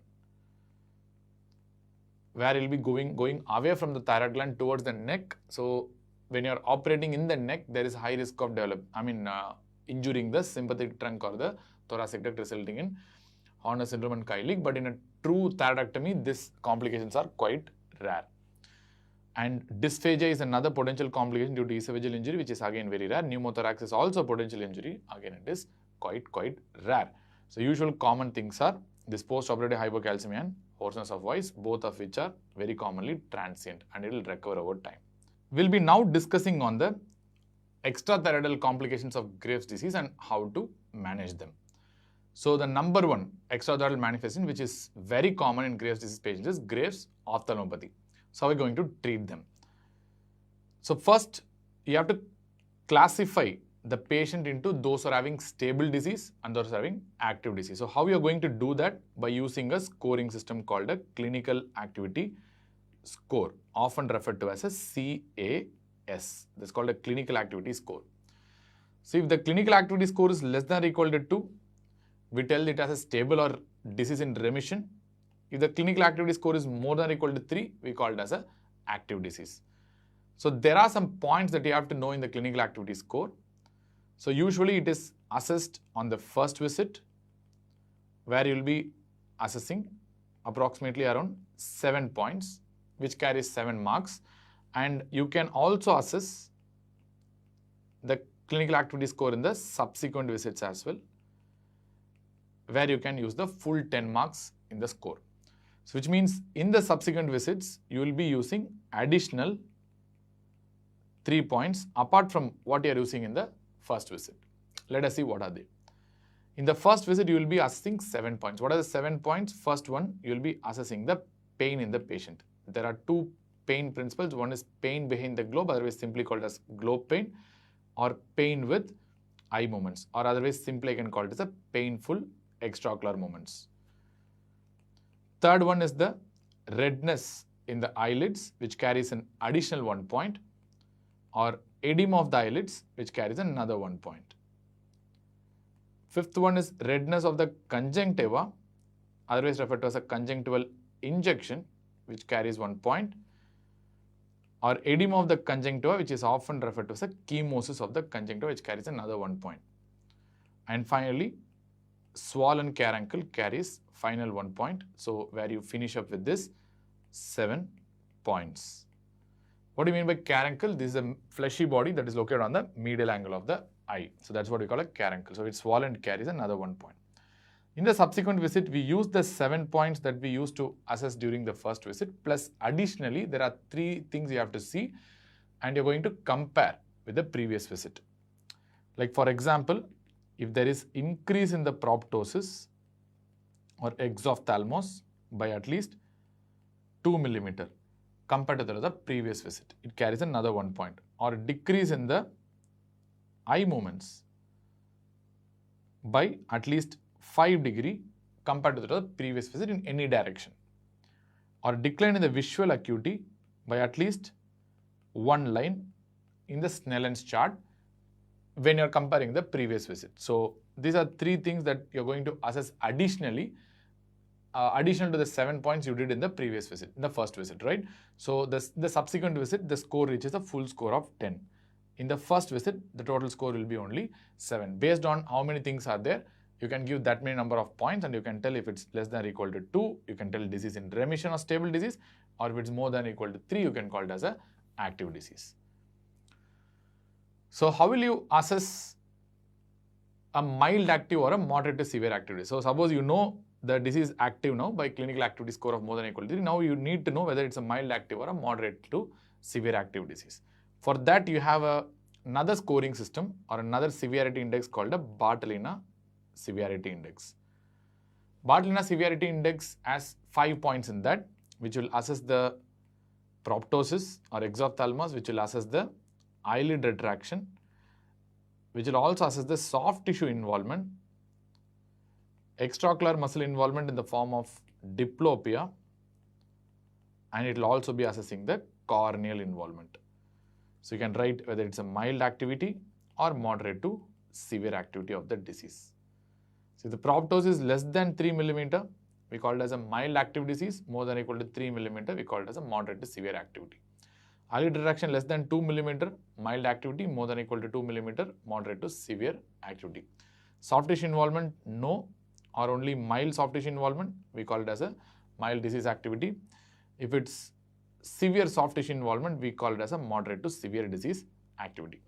where it will be going away from the thyroid gland towards the neck. So when you are operating in the neck, there is high risk of injuring the sympathetic trunk or the thoracic duct, resulting in Horner syndrome and Kyle leak. But in a true thyroidectomy, these complications are quite rare. And dysphagia is another potential complication due to esophageal injury, which is again very rare. Pneumothorax is also potential injury. Again, it is quite rare. So usual common things are this postoperative hypocalcemia and hoarseness of voice, both of which are very commonly transient and it will recover over time. We'll be now discussing on the extrathyroidal complications of Graves' disease and how to manage them. So the number one extrathyroidal manifestation, which is very common in Graves' disease patients, is Graves' ophthalmopathy. So we're going to treat them. So first, you have to classify the patient into those who are having stable disease and those who are having active disease. So how you are going to do that? By using a scoring system called a clinical activity score, often referred to as a CAS. That's called a clinical activity score. So if the clinical activity score is less than or equal to 2, we tell it as a stable or disease in remission. If the clinical activity score is more than or equal to 3, we call it as a active disease. So there are some points that you have to know in the clinical activity score. So usually it is assessed on the first visit, where you will be assessing approximately around 7 points, which carries 7 marks. And you can also assess the clinical activity score in the subsequent visits as well, where you can use the full 10 marks in the score. So which means in the subsequent visits, you will be using additional 3 points apart from what you are using in the first visit. Let us see what are they. In the first visit, you will be assessing 7 points. What are the 7 points? First one, you will be assessing the pain in the patient. There are two pain principles. One is pain behind the globe, otherwise simply called as globe pain, or pain with eye movements, or otherwise simply I can call it as a painful extraocular movements. Third one is the redness in the eyelids, which carries an additional 1 point, or edema of the eyelids, which carries another 1 point. Fifth one is redness of the conjunctiva, otherwise referred to as a conjunctival injection, which carries 1 point, or edema of the conjunctiva, which is often referred to as a chemosis of the conjunctiva, which carries another 1 point. And finally, swollen caruncle carries final 1 point. So where you finish up with this 7 points. What do you mean by caruncle? This is a fleshy body that is located on the medial angle of the eye. So that's what we call a caruncle. So it's swollen, carries another 1 point. In the subsequent visit, we use the 7 points that we used to assess during the first visit, plus additionally, there are 3 things you have to see and you're going to compare with the previous visit. Like for example, if there is increase in the proptosis or exophthalmos by at least 2 millimeter compared to the previous visit, it carries another 1 point, or decrease in the eye movements by at least 5 degree compared to the previous visit in any direction, or decline in the visual acuity by at least 1 line in the Snellen's chart when you're comparing the previous visit. So these are 3 things that you're going to assess additionally, additional to the 7 points you did in the previous visit, in the first visit, right? So the subsequent visit, the score reaches a full score of 10. In the first visit, the total score will be only 7. Based on how many things are there, you can give that many number of points and you can tell if it's less than or equal to 2, you can tell disease in remission or stable disease, or if it's more than or equal to 3, you can call it as a active disease. So how will you assess a mild active or a moderate to severe active disease? So suppose you know the disease is active now by clinical activity score of more than or equal to 3. Now you need to know whether it's a mild active or a moderate to severe active disease. For that, you have another scoring system or another severity index called a Bartolina Severity Index. Bartolina Severity Index has 5 points in that, which will assess the proptosis or exophthalmos, which will assess the eyelid retraction, which will also assess the soft tissue involvement, extraocular muscle involvement in the form of diplopia, and it will also be assessing the corneal involvement. So you can write whether it's a mild activity or moderate to severe activity of the disease. So if the proptosis is less than 3 millimeter, we call it as a mild active disease. More than or equal to 3 millimeter, we call it as a moderate to severe activity. Eyelid retraction less than 2 millimeter, mild activity. More than or equal to 2 millimeter, moderate to severe activity. Soft tissue involvement, no, or only mild soft tissue involvement, we call it as a mild disease activity. If it's severe soft tissue involvement, we call it as a moderate to severe disease activity.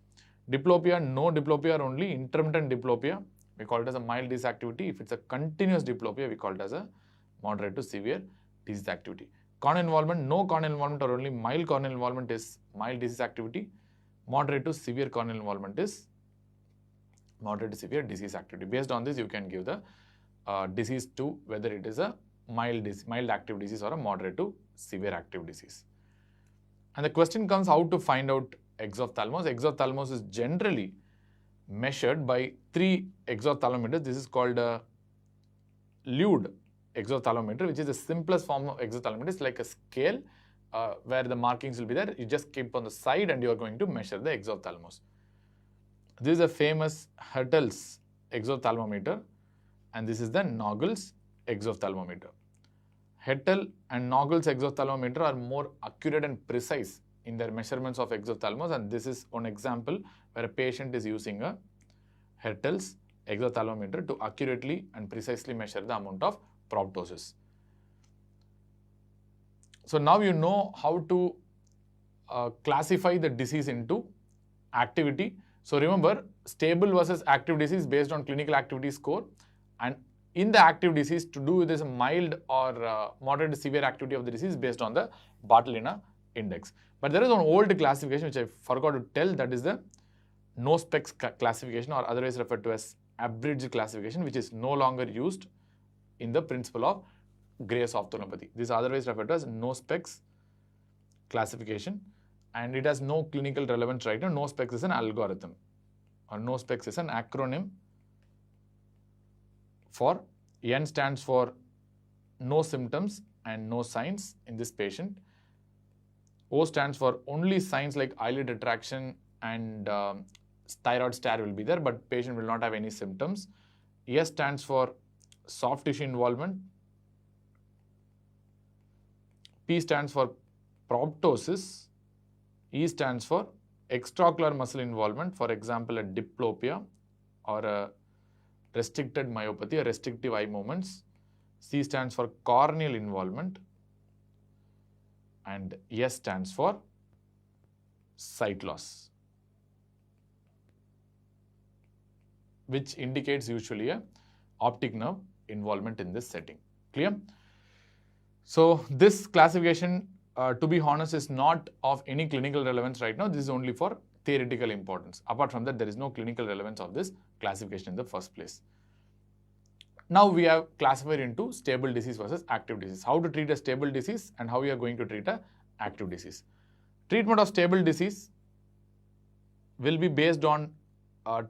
Diplopia, no diplopia, or only intermittent diplopia, we call it as a mild disease activity. If it's a continuous diplopia, we call it as a moderate to severe disease activity. Corneal involvement, no corneal involvement, or only mild corneal involvement is mild disease activity. Moderate to severe corneal involvement is moderate to severe disease activity. Based on this, you can give the disease to whether it is a mild active disease or a moderate to severe active disease. And the question comes how to find out exophthalmos. Exophthalmos is generally measured by 3 exophthalmometers. This is called a Lued exophthalmometer, which is the simplest form of exophthalmometer. It's like a scale where the markings will be there. You just keep on the side and you are going to measure the exophthalmos. This is a famous Hertel's exophthalmometer, and this is the Naugles exophthalmometer. Hertel and Naugles exophthalmometer are more accurate and precise in their measurements of exophthalmos, and this is one example where a patient is using a Hertel's exophthalmometer to accurately and precisely measure the amount of proptosis. So now you know how to classify the disease into activity. So remember, stable versus active disease based on clinical activity score, and in the active disease to do with this mild or moderate to severe activity of the disease based on the Bartolina index. But there is an old classification which I forgot to tell, that is the no specs classification, or otherwise referred to as abridged classification, which is no longer used in the principle of Gray's ophthalmopathy. This is otherwise referred to as no specs classification, and it has no clinical relevance right now. No specs is an algorithm, or no specs is an acronym for N stands for no symptoms and no signs in this patient. O stands for only signs like eyelid retraction and thyroid stare will be there, but patient will not have any symptoms. S stands for soft tissue involvement. P stands for proptosis. E stands for extraocular muscle involvement, for example, a diplopia or a restricted myopathy, or restrictive eye movements. C stands for corneal involvement, and S stands for sight loss, which indicates usually a optic nerve involvement in this setting. Clear? So this classification, to be honest, is not of any clinical relevance right now. This is only for theoretical importance. Apart from that, there is no clinical relevance of this classification in the first place. Now we have classified into stable disease versus active disease. How to treat a stable disease and how we are going to treat a active disease. Treatment of stable disease will be based on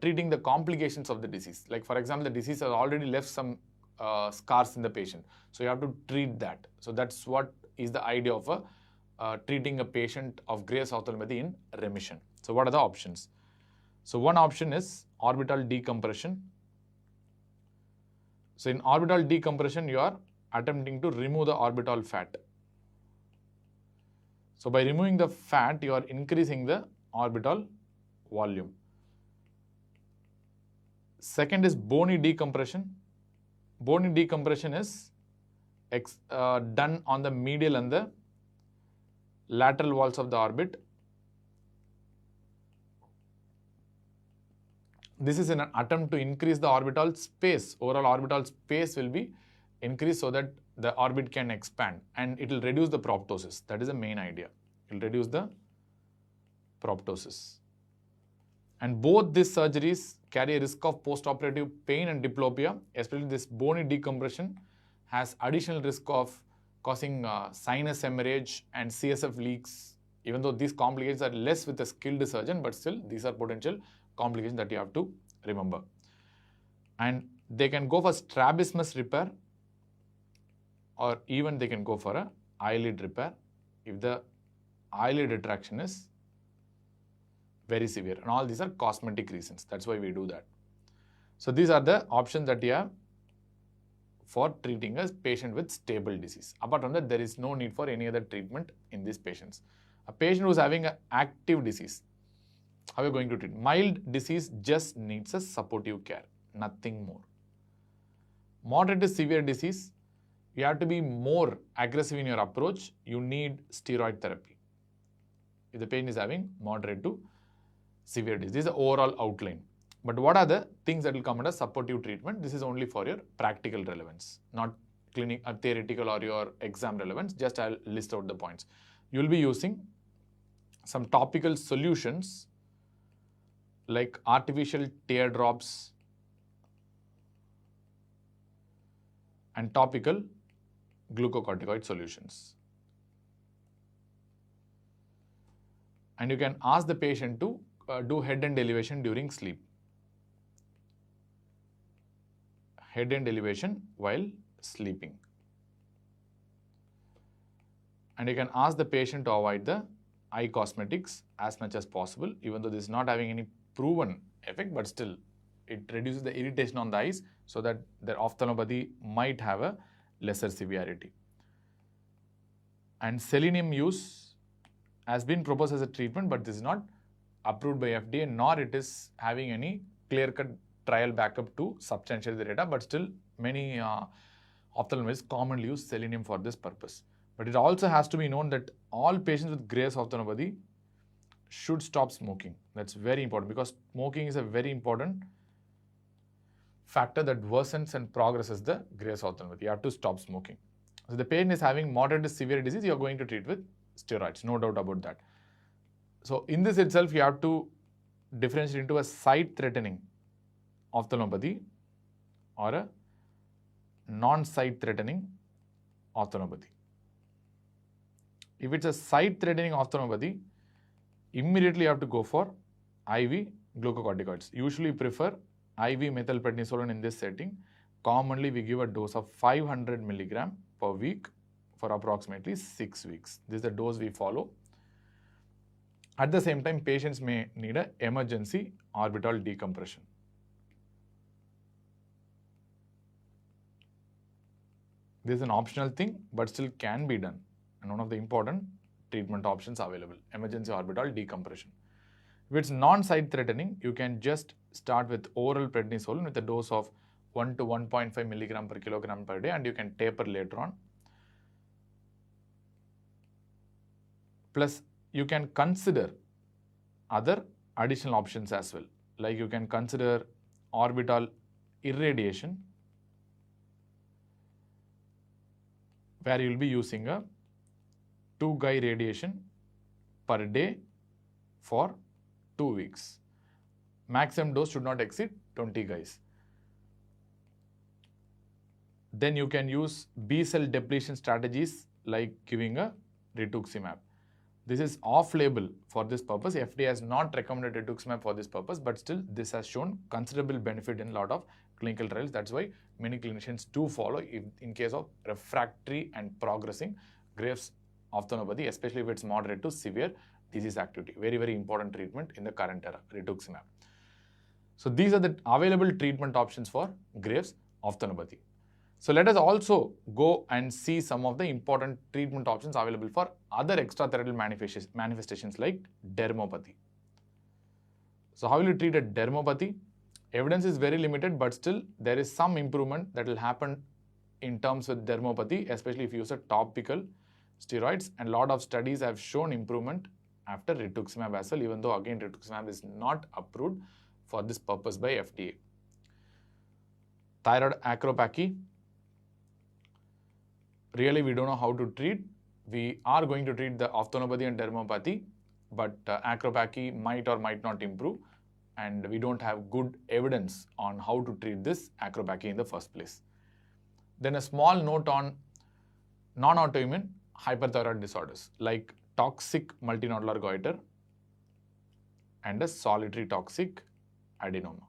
treating the complications of the disease. Like for example, the disease has already left some scars in the patient, so you have to treat that. So that's what is the idea of treating a patient of Gray's ophthalmopathy in remission. So what are the options? So one option is orbital decompression. So in orbital decompression, you are attempting to remove the orbital fat. So by removing the fat, you are increasing the orbital volume. Second is bony decompression. Bony decompression is done on the medial and the lateral walls of the orbit. This is in an attempt to increase the orbital space. Overall orbital space will be increased so that the orbit can expand, and it will reduce the proptosis. That is the main idea. It will reduce the proptosis. And both these surgeries carry a risk of postoperative pain and diplopia. Especially this bony decompression has additional risk of causing sinus hemorrhage and CSF leaks. Even though these complications are less with a skilled surgeon, but still these are potential complications that you have to remember. And they can go for strabismus repair, or even they can go for a eyelid repair if the eyelid retraction is very severe. And all these are cosmetic reasons. That's why we do that. So these are the options that you have for treating a patient with stable disease. Apart from that, there is no need for any other treatment in these patients. A patient who is having an active disease, how are you going to treat? Mild disease just needs a supportive care, nothing more. Moderate to severe disease, you have to be more aggressive in your approach. You need steroid therapy if the patient is having moderate to severe disease. This is the overall outline. But what are the things that will come under supportive treatment? This is only for your practical relevance, not theoretical or your exam relevance. Just I'll list out the points. You will be using some topical solutions like artificial teardrops and topical glucocorticoid solutions. And you can ask the patient to do head end elevation during sleep. Head end elevation while sleeping. And you can ask the patient to avoid the eye cosmetics as much as possible, even though this is not having any proven effect, but still it reduces the irritation on the eyes so that their ophthalmopathy might have a lesser severity. And selenium use has been proposed as a treatment, but this is not approved by FDA, nor it is having any clear-cut trial backup to substantiate the data, but still many ophthalmologists commonly use selenium for this purpose. But it also has to be known that all patients with Gray's ophthalmopathy should stop smoking. That's very important, because smoking is a very important factor that worsens and progresses the Gray's ophthalmopathy. You have to stop smoking. So the patient is having moderate to severe disease, you are going to treat with steroids, no doubt about that. So in this itself, you have to differentiate into a site-threatening ophthalmopathy or a non-site-threatening ophthalmopathy. If it's a site-threatening ophthalmopathy, immediately you have to go for IV glucocorticoids. Usually prefer IV methylprednisolone in this setting. Commonly, we give a dose of 500 milligram per week for approximately 6 weeks. This is the dose we follow. At the same time, patients may need an emergency orbital decompression. This is an optional thing, but still can be done. And one of the important treatment options available, emergency orbital decompression. If it's non-site threatening, you can just start with oral prednisolone with a dose of 1 to 1.5 milligram per kilogram per day, and you can taper later on. Plus, you can consider other additional options as well. Like you can consider orbital irradiation, where you will be using a 2-guy radiation per day for 2 weeks. Maximum dose should not exceed 20 guys. Then you can use B-cell depletion strategies like giving a rituximab. This is off-label for this purpose. FDA has not recommended rituximab for this purpose, but still this has shown considerable benefit in a lot of clinical trials. That's why many clinicians do follow in case of refractory and progressing Graves' ophthalmopathy, especially if it's moderate to severe disease activity. Very, very important treatment in the current era, rituximab. So these are the available treatment options for Graves' ophthalmopathy. So let us also go and see some of the important treatment options available for other extrathereal manifestations like dermopathy. So how will you treat a dermopathy? Evidence is very limited, but still there is some improvement that will happen in terms with dermopathy, especially if you use a topical steroids, and a lot of studies have shown improvement after rituximab as well, even though again rituximab is not approved for this purpose by FDA. Thyroid acropathy. Really, we don't know how to treat. We are going to treat the ophthalmopathy and dermopathy, but acropathy might or might not improve, and we don't have good evidence on how to treat this acropathy in the first place. Then a small note on non-autoimmune hyperthyroid disorders like toxic multinodular goiter and a solitary toxic adenoma.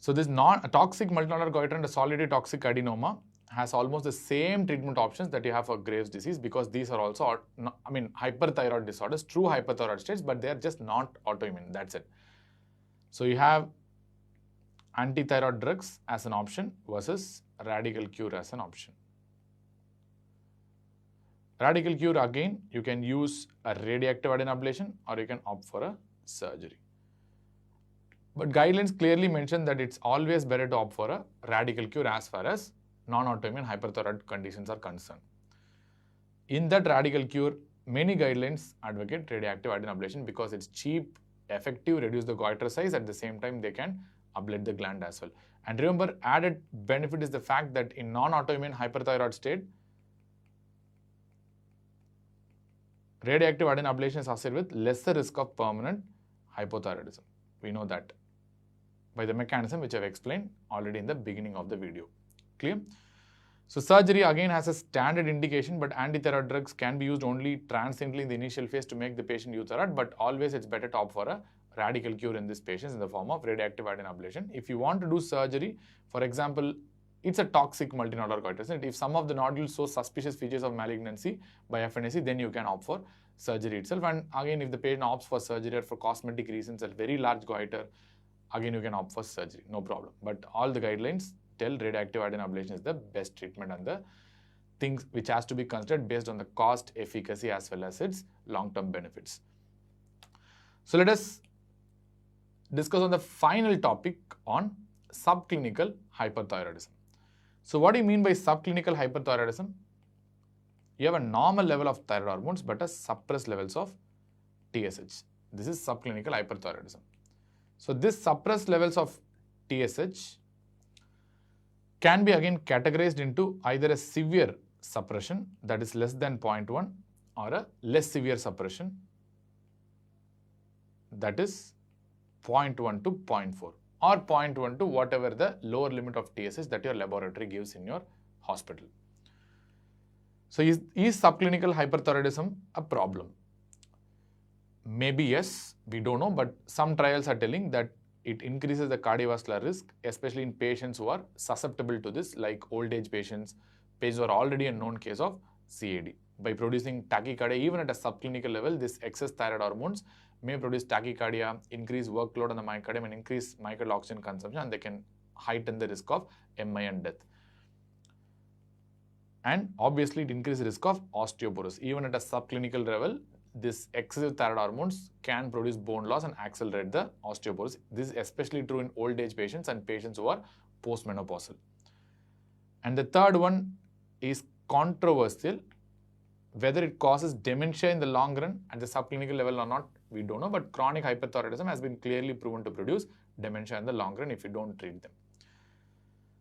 So this toxic multinodular goiter and a solitary toxic adenoma has almost the same treatment options that you have for Graves' disease, because these are also, hyperthyroid disorders, true hyperthyroid states, but they are just not autoimmune. That's it. So you have antithyroid drugs as an option versus radical cure as an option. Radical cure, again, you can use a radioactive adenoablation or you can opt for a surgery. But guidelines clearly mention that it's always better to opt for a radical cure as far as non-autoimmune hyperthyroid conditions are concerned. In that radical cure, many guidelines advocate radioactive adenoablation because it's cheap, effective, reduce the goiter size, at the same time they can ablate the gland as well. And remember, added benefit is the fact that in non-autoimmune hyperthyroid state, radioactive adenoablation is associated with lesser risk of permanent hypothyroidism. We know that by the mechanism which I've explained already in the beginning of the video. Clear? So surgery again has a standard indication, but antithyroid drugs can be used only transiently in the initial phase to make the patient euthyroid, but always it's better to opt for a radical cure in these patients in the form of radioactive adenoablation. If you want to do surgery, for example, it's a toxic multinodular goiter, isn't it? If some of the nodules show suspicious features of malignancy by FNAC, then you can opt for surgery itself. And again, if the patient opts for surgery or for cosmetic reasons, a very large goiter, again you can opt for surgery, no problem. But all the guidelines tell radioactive adenoablation is the best treatment and the things which has to be considered based on the cost, efficacy as well as its long-term benefits. So let us discuss on the final topic on subclinical hyperthyroidism. So what do you mean by subclinical hyperthyroidism? You have a normal level of thyroid hormones but a suppressed levels of TSH. This is subclinical hyperthyroidism. So this suppressed levels of TSH can be again categorized into either a severe suppression that is less than 0.1 or a less severe suppression that is 0.1 to 0.4 or 0.1 to whatever the lower limit of TSH that your laboratory gives in your hospital. So is subclinical hyperthyroidism a problem? Maybe yes, we don't know, but some trials are telling that it increases the cardiovascular risk, especially in patients who are susceptible to this, like old age patients, patients who are already a known case of CAD. By producing tachycardia, even at a subclinical level, this excess thyroid hormones may produce tachycardia, increase workload on the myocardium and increase myocardial oxygen consumption, and they can heighten the risk of MI and death. And obviously, it increases the risk of osteoporosis. Even at a subclinical level, this excessive thyroid hormones can produce bone loss and accelerate the osteoporosis. This is especially true in old age patients and patients who are postmenopausal. And the third one is controversial. Whether it causes dementia in the long run at the subclinical level or not, we don't know. But chronic hyperthyroidism has been clearly proven to produce dementia in the long run if you don't treat them.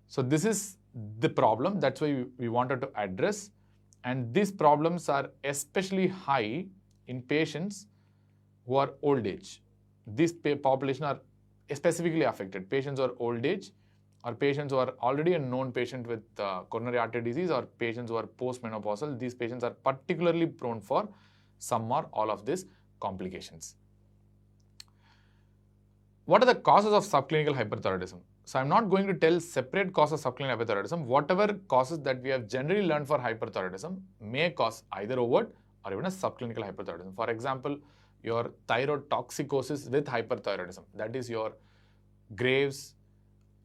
So this is the problem. That's why we wanted to address. And these problems are especially high in patients who are old age. This population are specifically affected. Patients who are old age or patients who are already a known patient with coronary artery disease or patients who are postmenopausal. These patients are particularly prone for some or all of these complications. What are the causes of subclinical hyperthyroidism? So I'm not going to tell separate causes of subclinical hyperthyroidism. Whatever causes that we have generally learned for hyperthyroidism may cause either overt or even a subclinical hyperthyroidism. For example, your thyroid toxicosis with hyperthyroidism, that is your Graves,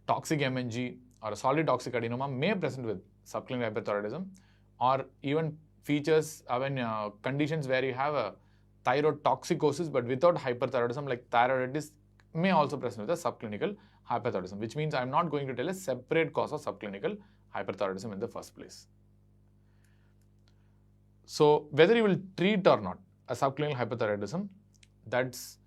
toxic MNG or a solid toxic adenoma may present with subclinical hyperthyroidism, or even features conditions where you have a thyroid toxicosis but without hyperthyroidism like thyroiditis may also present with a subclinical hyperthyroidism, which means I'm not going to tell a separate cause of subclinical hyperthyroidism in the first place. So whether you will treat or not a subclinical hyperthyroidism, that's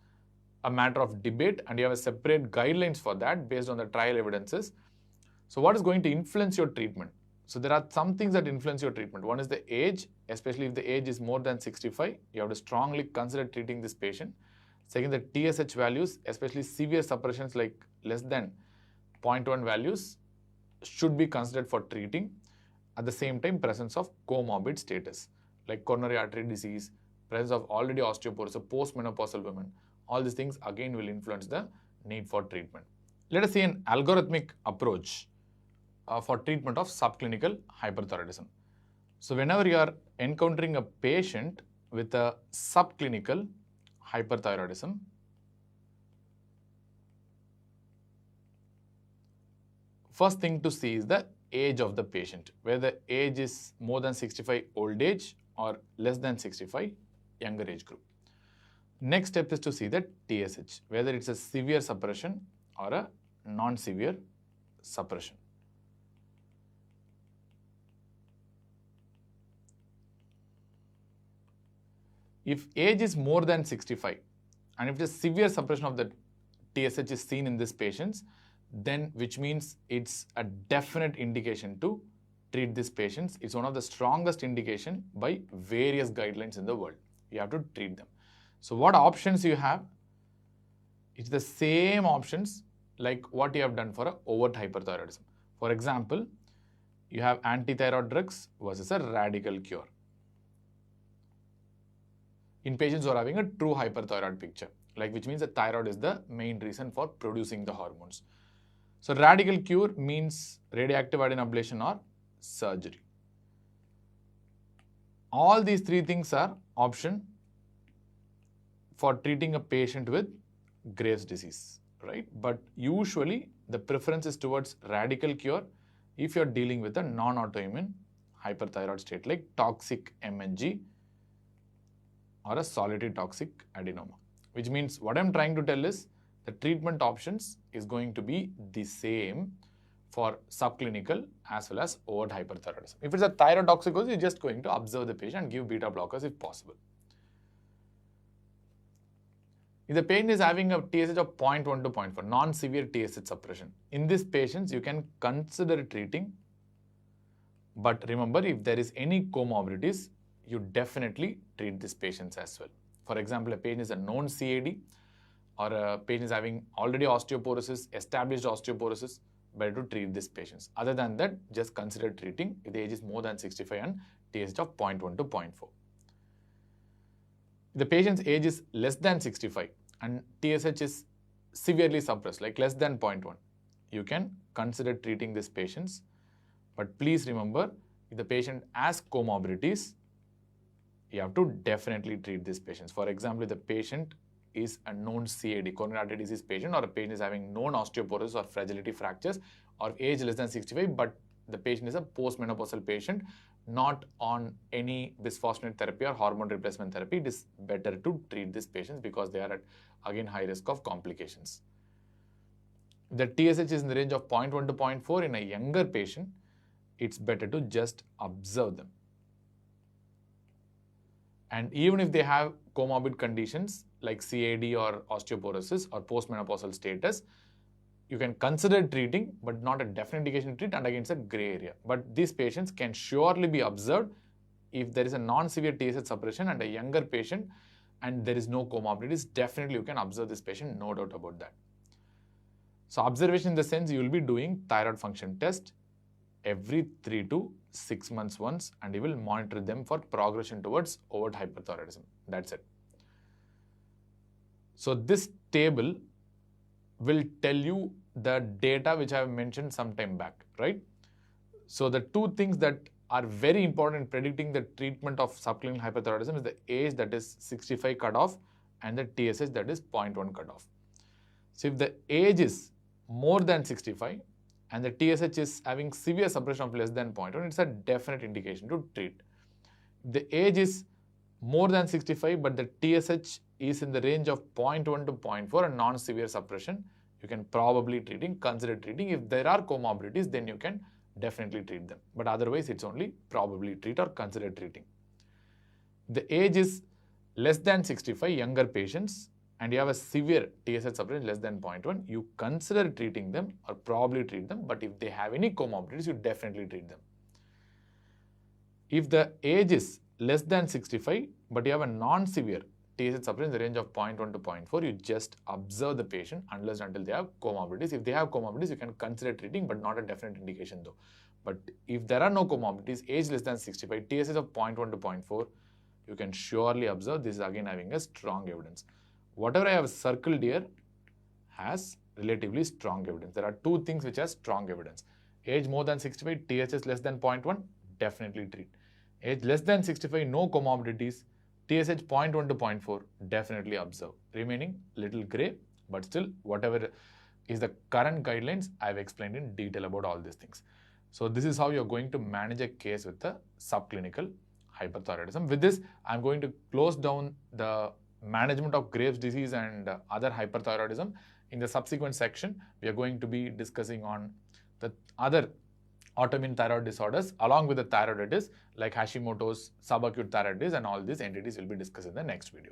a matter of debate, and you have a separate guidelines for that based on the trial evidences. So what is going to influence your treatment? So there are some things that influence your treatment. One is the age, especially if the age is more than 65, you have to strongly consider treating this patient. Second, the TSH values, especially severe suppressions like less than 0.1 values should be considered for treating. At the same time, presence of comorbid status like coronary artery disease, presence of already osteoporosis, postmenopausal women. All these things again will influence the need for treatment. Let us see an algorithmic approach for treatment of subclinical hyperthyroidism. So whenever you are encountering a patient with a subclinical hyperthyroidism, first thing to see is the age of the patient, whether the age is more than 65 old age or less than 65 younger age group. Next step is to see the TSH, whether it's a severe suppression or a non-severe suppression. If age is more than 65 and if the severe suppression of the TSH is seen in these patients, then which means it's a definite indication to treat these patients. It's one of the strongest indication by various guidelines in the world. You have to treat them. So what options you have? It's the same options like what you have done for a overt hyperthyroidism. For example, you have anti-thyroid drugs versus a radical cure in patients who are having a true hyperthyroid picture, like which means the thyroid is the main reason for producing the hormones. So radical cure means radioactive iodine ablation or surgery. All these three things are option for treating a patient with Graves' disease, right? But usually the preference is towards radical cure if you're dealing with a non-autoimmune hyperthyroid state like toxic MNG or a solitary toxic adenoma, which means what I'm trying to tell is the treatment options is going to be the same for subclinical as well as overt hyperthyroidism. If it's a thyroid toxicosis, you're just going to observe the patient and give beta blockers if possible. If the patient is having a TSH of 0.1 to 0.4, non-severe TSH suppression, in these patients you can consider treating, but remember, if there is any comorbidities, you definitely treat these patients as well. For example, a patient is a known CAD, or a patient is having already osteoporosis, established osteoporosis, better to treat these patients. Other than that, just consider treating if the age is more than 65 and TSH of 0.1 to 0.4. If the patient's age is less than 65 and TSH is severely suppressed, like less than 0.1, you can consider treating these patients. But please remember, if the patient has comorbidities, you have to definitely treat these patients. For example, if the patient is a known CAD, coronary artery disease patient, or a patient is having known osteoporosis or fragility fractures, or age less than 65, but the patient is a postmenopausal patient, not on any bisphosphonate therapy or hormone replacement therapy, it is better to treat these patients because they are at, again, high risk of complications. The TSH is in the range of 0.1 to 0.4 in a younger patient, it's better to just observe them. And even if they have comorbid conditions like CAD or osteoporosis or postmenopausal status, you can consider treating, but not a definite indication to treat, and again, it's a gray area. But these patients can surely be observed if there is a non-severe TSH suppression and a younger patient and there is no comorbidities. Definitely you can observe this patient, no doubt about that. So observation in the sense you will be doing thyroid function test every 3 to 6 months once, and you will monitor them for progression towards overt hyperthyroidism. That's it. So this table will tell you the data which I have mentioned some time back, right? So the two things that are very important in predicting the treatment of subclinical hyperthyroidism is the age, that is 65 cutoff, and the TSH, that is 0.1 cutoff. So if the age is more than 65 and the TSH is having severe suppression of less than 0.1, it's a definite indication to treat. If the age is more than 65 but the TSH is in the range of 0.1 to 0.4 and non-severe suppression, you can probably consider treating. If there are comorbidities, then you can definitely treat them. But otherwise, it's only probably treat or consider treating. The age is less than 65, younger patients, and you have a severe TSH suppression less than 0.1, you consider treating them or probably treat them. But if they have any comorbidities, you definitely treat them. If the age is less than 65, but you have a non-severe TSH suppression in the range of 0.1 to 0.4, you just observe the patient unless and until they have comorbidities. If they have comorbidities, you can consider treating, but not a definite indication though. But if there are no comorbidities, age less than 65, TSH of 0.1 to 0.4, you can surely observe. This is again having a strong evidence. Whatever I have circled here has relatively strong evidence. There are two things which have strong evidence. Age more than 65, TSH less than 0.1, definitely treat. Age less than 65, no comorbidities, TSH 0.1 to 0.4, definitely observe. Remaining little gray, but still whatever is the current guidelines, I've explained in detail about all these things. So this is how you're going to manage a case with the subclinical hyperthyroidism. With this, I'm going to close down the management of Graves' disease and other hyperthyroidism. In the subsequent section, we are going to be discussing on the other autoimmune thyroid disorders along with the thyroiditis like Hashimoto's, subacute thyroiditis, and all these entities will be discussed in the next video.